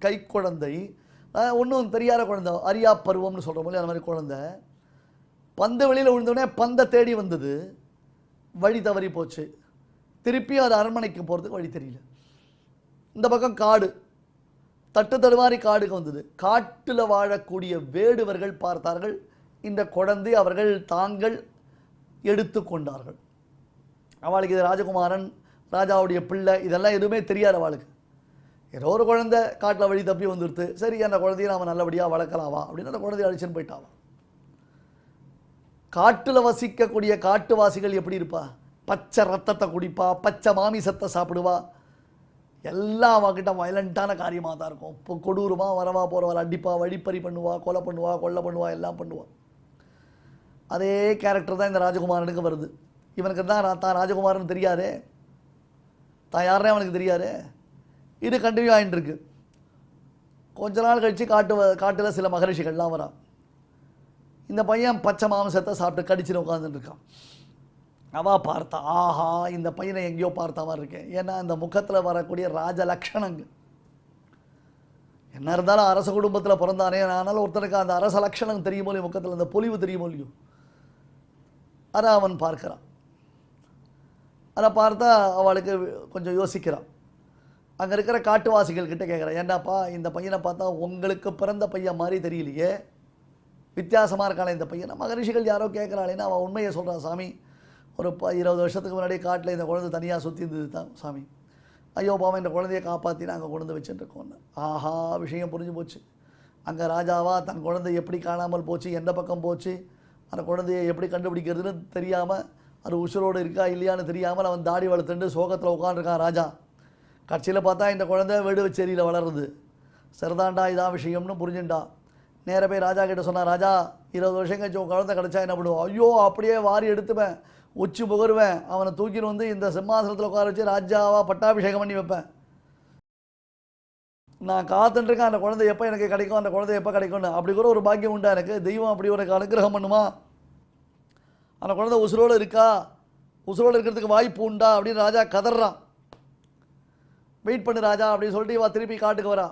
Speaker 4: கை குழந்தை, ஒன்றும் தெரியாத குழந்தை, அரியா பருவம்னு சொல்கிற போது அந்த மாதிரி குழந்தை பந்து வெளியில் விழுந்தோடனே பந்தை தேடி வந்தது, வழி தவறி போச்சு. திருப்பியும் அது அரண்மனைக்கு போகிறதுக்கு வழி தெரியல. இந்த பக்கம் காடு, தட்டு தடுமாறி காடுக்கு வந்தது. காட்டில் வாழக்கூடிய வேடுவர்கள் பார்த்தார்கள், இந்த குழந்தை அவர்கள் தாங்கள் எடுத்து கொண்டார்கள். அவளுக்கு இது ராஜகுமாரன், ராஜாவுடைய பிள்ளை, இதெல்லாம் எதுவுமே தெரியாது அவளுக்கு. ஏதோ ஒரு குழந்தை காட்டில் வழி தப்பி வந்துடுது, சரி அந்த குழந்தையை நாம் நல்லபடியாக வளர்க்கலாவா அப்படின்னு அந்த குழந்தைய அழிச்சுன்னு போயிட்டாவா. காட்டில் வசிக்கக்கூடிய காட்டுவாசிகள் எப்படி இருப்பா? பச்சை ரத்தத்தை குடிப்பா, பச்சை மாமிசத்தை சாப்பிடுவா, எல்லாம் அவகிட்ட வயலண்ட்டான காரியமாக தான் இருக்கும். இப்போ கொடூரமாக வரவா போகிறவா அடிப்பா, வழிப்பறி பண்ணுவா, கொலை பண்ணுவா, கொள்ளை பண்ணுவா, எல்லாம் பண்ணுவா. அதே கேரக்டர் தான் இந்த ராஜகுமாரனுக்கு வருது. இவனுக்கு தான் தான் ராஜகுமாரன் தெரியாதே, தான் யாருனே அவனுக்கு தெரியாது. இது கண்டினியூ ஆகிட்டு இருக்கு. கொஞ்ச நாள் கழித்து காட்டில் சில மகரிஷிகள்லாம் வரா. இந்த பையன் பச்சை மாம்சத்தை சாப்பிட்டு கடிச்சுன்னு உட்காந்துட்டு இருக்கான். அவள் பார்த்தா, ஆஹா இந்த பையனை எங்கேயோ பார்த்த மாதிரி இருக்கேன். ஏன்னா இந்த முகத்தில் வரக்கூடிய ராஜ லக்ஷணங்கள் என்ன இருந்தாலும் அரச குடும்பத்தில் பிறந்தானே, அதனால் ஒருத்தனுக்கு அந்த அரச லக்ஷணம் தெரியுமோ இல்லையோ, முகத்தில் அந்த பொலிவு தெரியுமோ இல்லையோ, அதை அவன் பார்க்குறான். அதை பார்த்தா அவளுக்கு கொஞ்சம் யோசிக்கிறான். அங்கே இருக்கிற காட்டுவாசிகள் கிட்டே கேட்குறான், ஏண்டாப்பா இந்த பையனை பார்த்தா உங்களுக்கு பிறந்த பையன் மாதிரி தெரியலையே, வித்தியாசமாக இருக்காளே இந்த பையனை. மகரிஷிகள் யாரோ கேட்குறாளேன்னு அவன் உண்மையை சொல்கிறான். சாமி, ஒரு 20 வருஷத்துக்கு முன்னாடி காட்டில் இந்த குழந்தை தனியாக சுற்றி இருந்தது தான் சாமி. ஐயோ பாவம், இந்த குழந்தையை காப்பாற்றி நாங்கள் கொண்டு வச்சுட்டுருக்கோன்னு. ஆஹா, விஷயம் புரிஞ்சு போச்சு. அங்கே ராஜாவா தன் குழந்தை எப்படி காணாமல் போச்சு, எந்த பக்கம் போச்சு, அந்த குழந்தையை எப்படி கண்டுபிடிக்கிறதுன்னு தெரியாமல், அது உசுரோடு இருக்கா இல்லையான்னு தெரியாமல் அவன் தாடி வளர்த்துட்டு சோகத்தில் உட்காந்துருக்கான் ராஜா. கட்சியில் பார்த்தா இந்த குழந்தை வேடுவச்சேரியில் வளருது. சரிதாண்டா இதான் விஷயம்னு புரிஞ்சுட்டா. நேர போய் ராஜா கிட்ட சொன்னான், ராஜா 20 வருஷம் கழிச்சு உன் குழந்தை கிடச்சா என்ன பண்ணுவோம்? ஐயோ அப்படியே வாரி எடுத்துப்பேன், உச்சி புகருவேன், அவனை தூக்கின்னு வந்து இந்த சிம்மாசனத்தில் உட்கார வச்சு ராஜாவாக பட்டாபிஷேகம் பண்ணி வைப்பேன். நான் காத்துட்டுருக்கேன் அந்த குழந்தை எப்போ எனக்கு கிடைக்கும், அந்த குழந்தை எப்போ கிடைக்கும்னு. அப்படி கூட ஒரு பாக்கியம் உண்டா எனக்கு? தெய்வம் அப்படி ஒரு அனுகிரகம் பண்ணுமா? அந்த குழந்தை உசுரோடு இருக்கா, உசுரோடு இருக்கிறதுக்கு வாய்ப்பு உண்டா அப்படின்னு ராஜா கதறான். வெயிட் பண்ணு ராஜா அப்படின்னு சொல்லிட்டு இவா திருப்பி காட்டுக்கு வரா.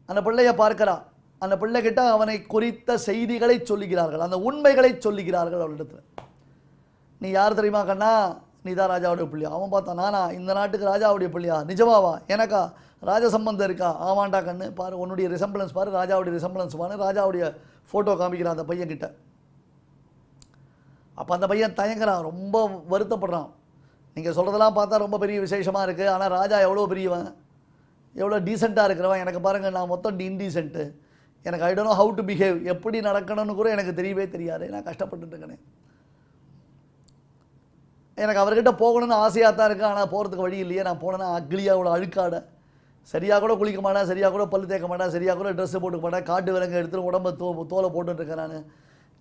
Speaker 4: அந்த பிள்ளையை பார்க்கிறா. அந்த பிள்ளைகிட்ட அவனை குறித்த செய்திகளை சொல்லுகிறார்கள், அந்த உண்மைகளை சொல்லுகிறார்கள் அவளிடத்தில். நீ யார் தெரியுமா கண்ணா? நீ தான் ராஜாவுடைய பிள்ளையா? அவன் பார்த்தான், நானா இந்த நாட்டுக்கு ராஜாவுடைய பிள்ளையா? நிஜமாவா? எனக்கா ராஜ சம்பந்தம் இருக்கா? ஆமாண்டா கண்ணு பாரு, உன்னுடைய ரிசம்பிளன்ஸ் பாரு, ராஜாவுடைய ரிசம்பிளன்ஸ் பாரு. ராஜாவுடைய ஃபோட்டோ காமிக்கிறான் அந்த பையன் கிட்ட. அப்போ அந்த பையன் தயங்குறான், ரொம்ப வருத்தப்படுறான். நீங்கள் சொல்கிறதெல்லாம் பார்த்தா ரொம்ப பெரிய விசேஷமாக இருக்குது, ஆனால் ராஜா எவ்வளோ பெரியவன், எவ்வளோ டீசெண்டாக இருக்கிறவன். எனக்கு பாருங்கள், நான் மொத்தம் இன்டீசென்ட்டு. எனக்கு I don't know how to behave, எப்படி நடக்கணும்னு கூட எனக்கு தெரியவே தெரியாது. நான் கஷ்டப்பட்டுட்டு இருக்கேனே. எனக்கு அவர்கிட்ட போகணும்னு ஆசையாக தான் இருக்குது, ஆனால் போகிறதுக்கு வழி இல்லையே. நான் போனேன்னா அக்லியாக அவ்வளோ அழுக்காட, சரியாக கூட குளிக்க மாட்டேன், சரியாக கூட பல்லு தேய்க்க மாட்டேன், சரியாக கூட ட்ரெஸ்ஸு போட்டுக்க மாட்டேன், காட்டு விலங்கு எடுத்துகிட்டு உடம்பை தோலை போட்டுருக்கேன். நான்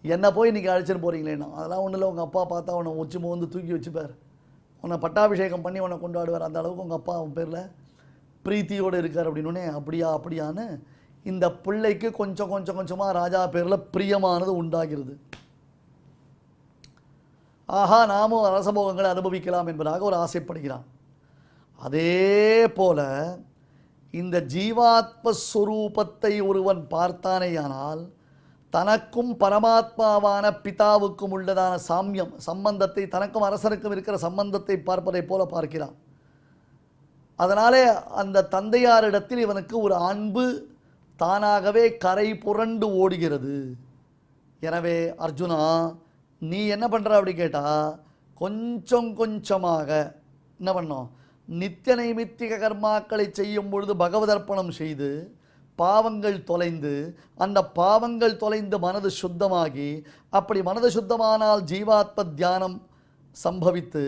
Speaker 4: என்னை போய் இன்றைக்கி அழைச்சிட்டு போகிறீங்களேண்ணா? அதெல்லாம் ஒன்றும் இல்லை, உங்கள் அப்பா பார்த்தா உன்னை உச்சி வந்து தூக்கி வச்சுப்பார், உன்னை பட்டாபிஷேகம் பண்ணி உன்னை கொண்டாடுவார். அந்த அளவுக்கு உங்கள் அப்பா அவன் பேரில் பிரீத்தியோடு இருக்கார். அப்படின்னே அப்படியான்னு இந்த பிள்ளைக்கு கொஞ்சம் கொஞ்சமாக ராஜா பேரில் பிரியமானது உண்டாகிறது. ஆஹா, நாமும் அரசபோகங்களை அனுபவிக்கலாம் என்பதாக ஒரு ஆசைப்படுகிறான். அதே போல இந்த ஜீவாத்மஸ்வரூபத்தை ஒருவன் பார்த்தானேயானால் தனக்கும் பரமாத்மாவான பிதாவுக்கும் உள்ளதான சாமியம் சம்பந்தத்தை, தனக்கும் அரசனுக்கும் இருக்கிற சம்பந்தத்தை பார்ப்பதை போல பார்க்கிறான். அதனாலே அந்த தந்தையாரிடத்தில் இவனுக்கு ஒரு அன்பு தானாகவே கரை புரண்டு ஓடுகிறது. எனவே அர்ஜுனா, நீ என்ன பண்ணுற அப்படி கேட்டால், கொஞ்சம் கொஞ்சமாக என்ன பண்ணோம், நித்திய நைமித்திக கர்மாக்களை செய்யும் பொழுது பகவதர்ப்பணம் செய்து பாவங்கள் தொலைந்து, அந்த பாவங்கள் தொலைந்து மனது சுத்தமாகி, அப்படி மனது சுத்தமானால் ஜீவாத்ம தியானம் சம்பவித்து,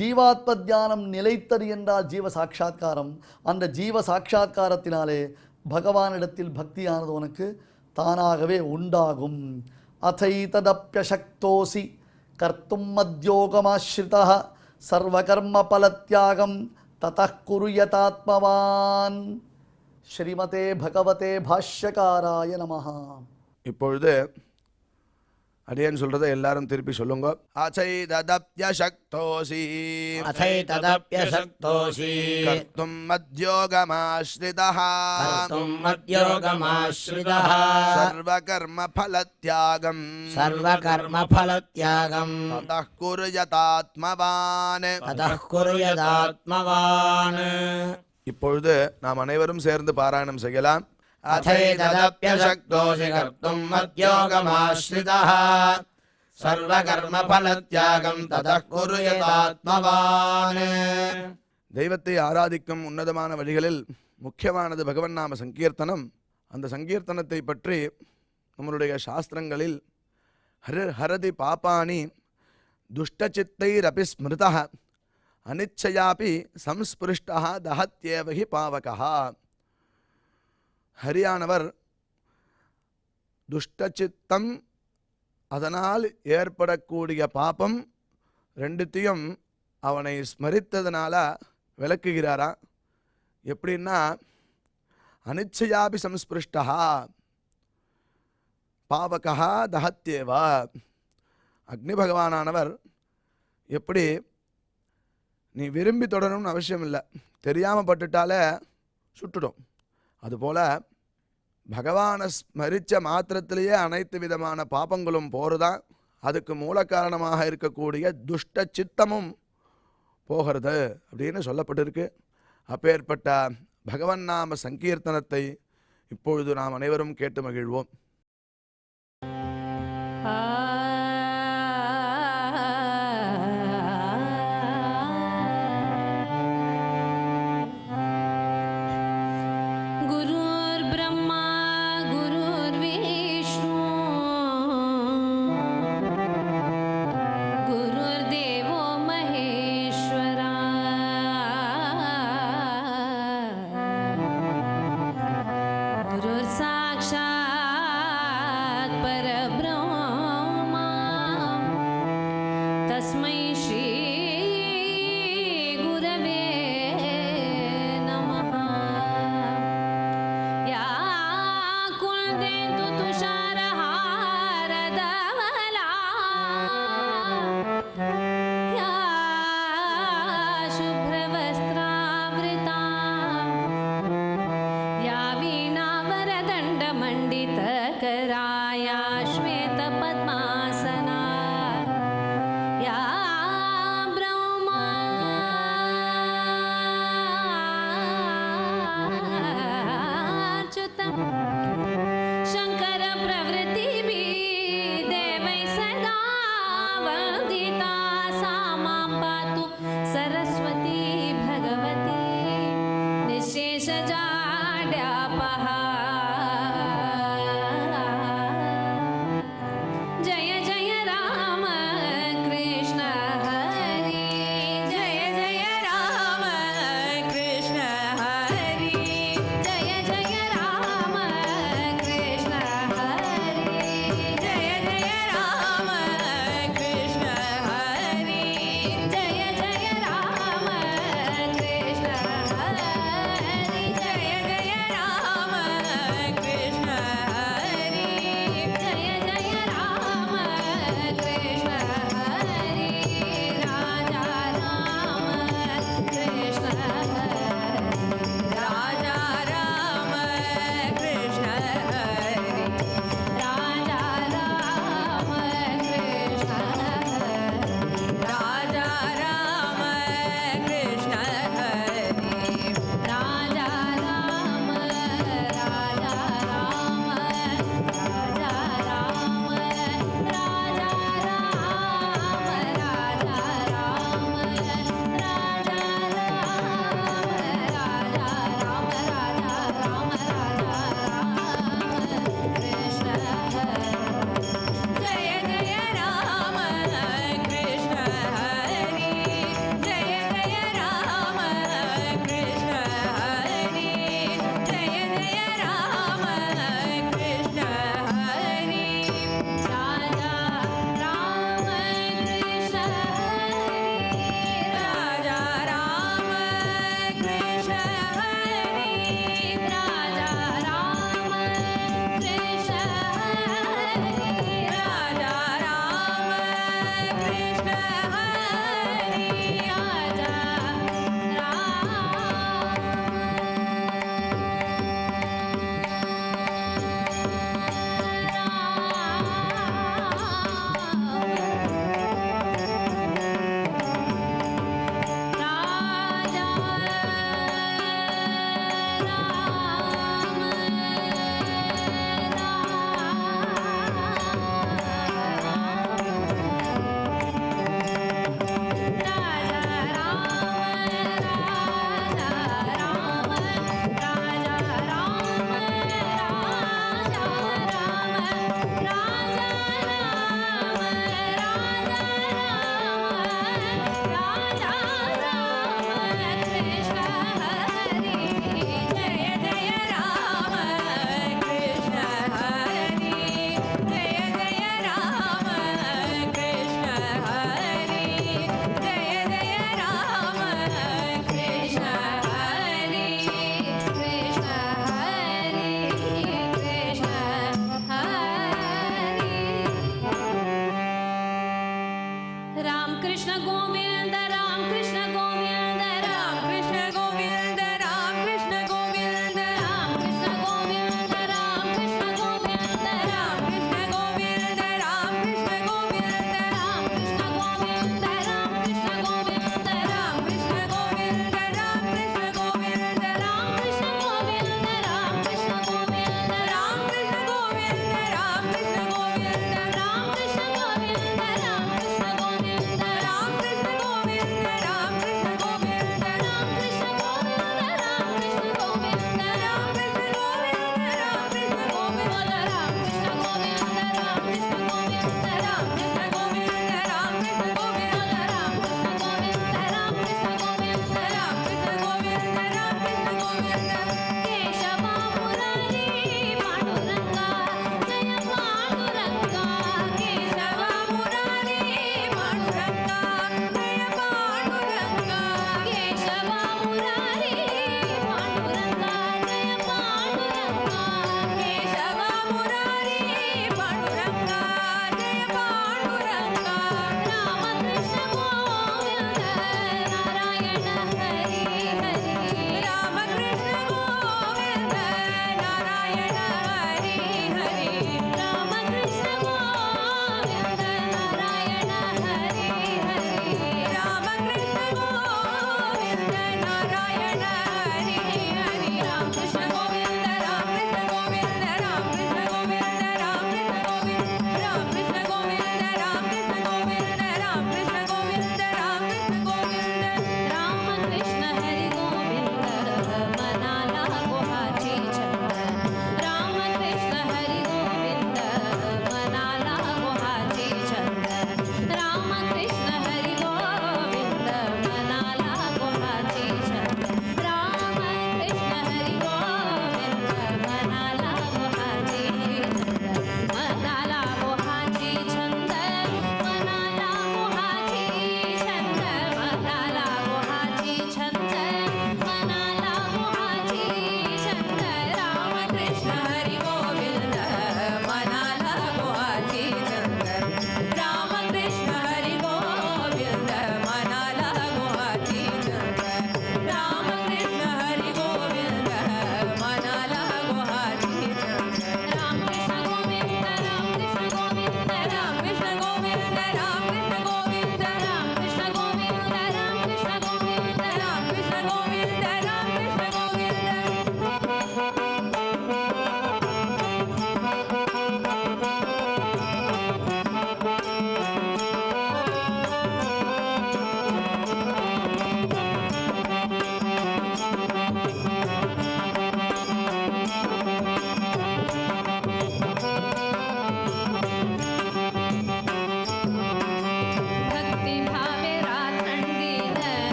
Speaker 4: ஜீவாத்ம தியானம் நிலைத்தது என்றால் ஜீவ சாட்சா்காரம். அந்த ஜீவ சாட்சா்காரத்தினாலே பகவானிடத்தில் பக்தியானது உனக்கு தானாகவே உண்டாகும். அதைததப்யசக்தோசி கர்த்தும் மத்யோகமாஸ்ரிதः சர்வகர்ம பலத்யாகம் ததः குரு யதாத்மவான். ஸ்ரீமதே பகவதே பாஷ்யகாராய நமஹ.
Speaker 1: இப்பொழுது அடியேன் சொல்றதை எல்லாரும் திருப்பி சொல்லுங்க. அசைததப்யசக்தோசி
Speaker 5: அசைததப்யசக்தோசி
Speaker 1: கர்த்தும் மத்யோகமாஸ்ரிதः
Speaker 5: கர்த்தும் மத்யோகமாஸ்ரிதः
Speaker 1: சர்வகர்ம பலத்யாகம்
Speaker 5: சர்வகர்மஃலத்யாகம்
Speaker 1: ததः குரு யதாத்மவான்.
Speaker 5: ததः குரு யதாத்மவான்.
Speaker 1: இப்பொழுது நாம் அனைவரும் சேர்ந்து பாராயணம் செய்யலாம்.
Speaker 5: அதைததப்யசக்தோசி கர்த்தும் மத்யோகமாஸ்ரிதः சர்வகர்மஃலத்யாகம் ததः குரு யதாத்மவான்.
Speaker 1: தெய்வத்தை ஆராதிக்கும் உன்னதமான வழிகளில் முக்கியமானது பகவன் நாம சங்கீர்த்தனம். அந்த சங்கீர்த்தனத்தை பற்றி நம்மளுடைய சாஸ்திரங்களில் ஹரதி பாபானி துஷ்டசித்தைரபி ஸ்மிருதः அனிச்சயாபி சம்ஸ்பிருஷ்டः தஹத்யேவஹி பாவகः. ஹரியானவர் துஷ்டச்சித்தம், அதனால் ஏற்படக்கூடிய பாபம் ரெண்டுத்தையும் அவனை ஸ்மரித்ததுனால விளக்குகிறாரா. எப்படின்னா, அனிச்சயாபி சம்ஸ்பிருஷ்டா பாவகா தஹத்யேவா. அக்னி பகவானானவர் எப்படி நீ விரும்பி தொடரணும்னு அவசியம் இல்லை, தெரியாமல் பட்டுட்டாலே சுட்டுடும். அதுபோல் பகவானை ஸ்மரித்த மாத்திரத்திலேயே அனைத்து விதமான பாபங்களும் போகிறதா. அதுக்கு மூல காரணமாக இருக்கக்கூடிய துஷ்ட சித்தமும் போகிறது அப்படின்னு சொல்லப்பட்டிருக்கு. அப்பேற்பட்ட பகவன் நாம சங்கீர்த்தனத்தை இப்பொழுது நாம் அனைவரும் கேட்டு மகிழ்வோம்.
Speaker 2: श्वेतपद्मासना या ब्रह्मा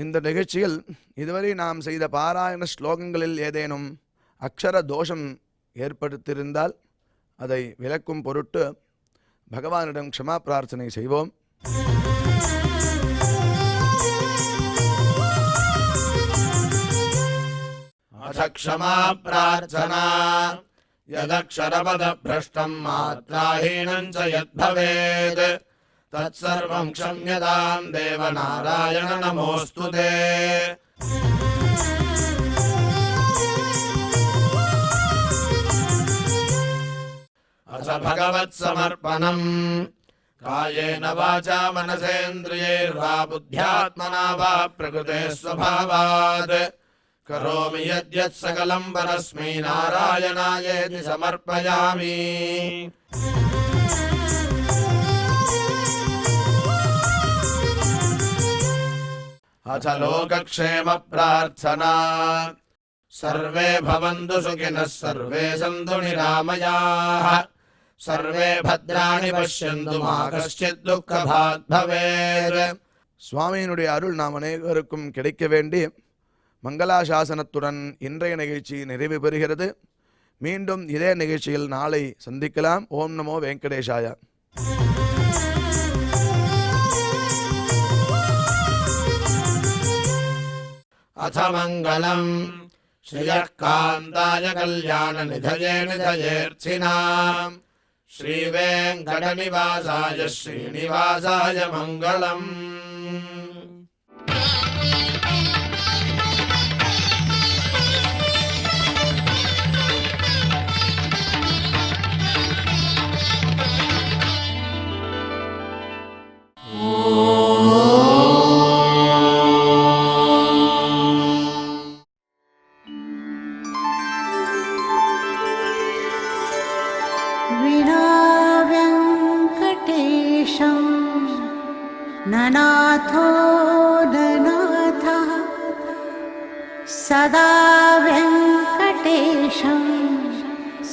Speaker 1: இந்த நிகழ்ச்சியில் இதுவரை நாம் செய்த பாராயண ஸ்லோகங்களில் ஏதேனும் அக்ஷர தோஷம் ஏற்படுத்தியிருந்தால் அதை விளக்கும் பொருட்டு பகவானிடம் க்ஷமா பிரார்த்தனை செய்வோம்.
Speaker 5: अथ क्षमा प्रार्थना यदक्षरपदभ्रष्टं मात्राहीनं च यद्भवेत् तत्सर्वं क्षम्यतां देवनारायण नमोऽस्तु ते। अथ भगवत्समर्पणम् कायेन वाचा मनसेन्द्रियैर्वा बुद्ध्यात्मना वा प्रकृते स्वभावात् करोमि यद्यत् सकलं परस्मै नारायणायेति समर्पयामि। अथ लोकक्षेम प्रार्थना सर्वे भवन्तु सुखिनः सर्वे सन्तु निरामयाः सर्वे भद्राणि पश्यन्तु मा कश्चित् दुःखभाग् भवेत्.
Speaker 1: சுவாமியினுடைய அருள் நாம் அனைவருக்கும் கிடைக்க வேண்டி மங்களாசாசனத்துடன் இன்றைய நிகழ்ச்சி நிறைவு பெறுகிறது. மீண்டும் இதே நிகழ்ச்சியில் நாளை சந்திக்கலாம். ஓம் நமோ வெங்கடேஷாய.
Speaker 5: अथ मङ्गलम् श्रियः कान्ताय कल्याणनिधये निधयेऽर्थिनाम् श्रीवेङ्कटनिवासाय श्रीनिवासाय मङ्गलम्.
Speaker 6: विनाव्यङ्कटेशं ननाथो ननाथः सदा व्यङ्कटेशं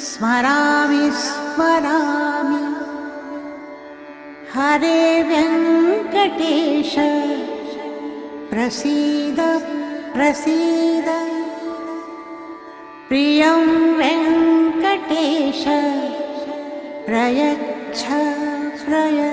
Speaker 6: स्मरामि स्मरामि हरे व्यङ्कटेश प्रसीद प्रसीद प्रियं वेङ्कटेश प्रयच्छ प्रयच्छ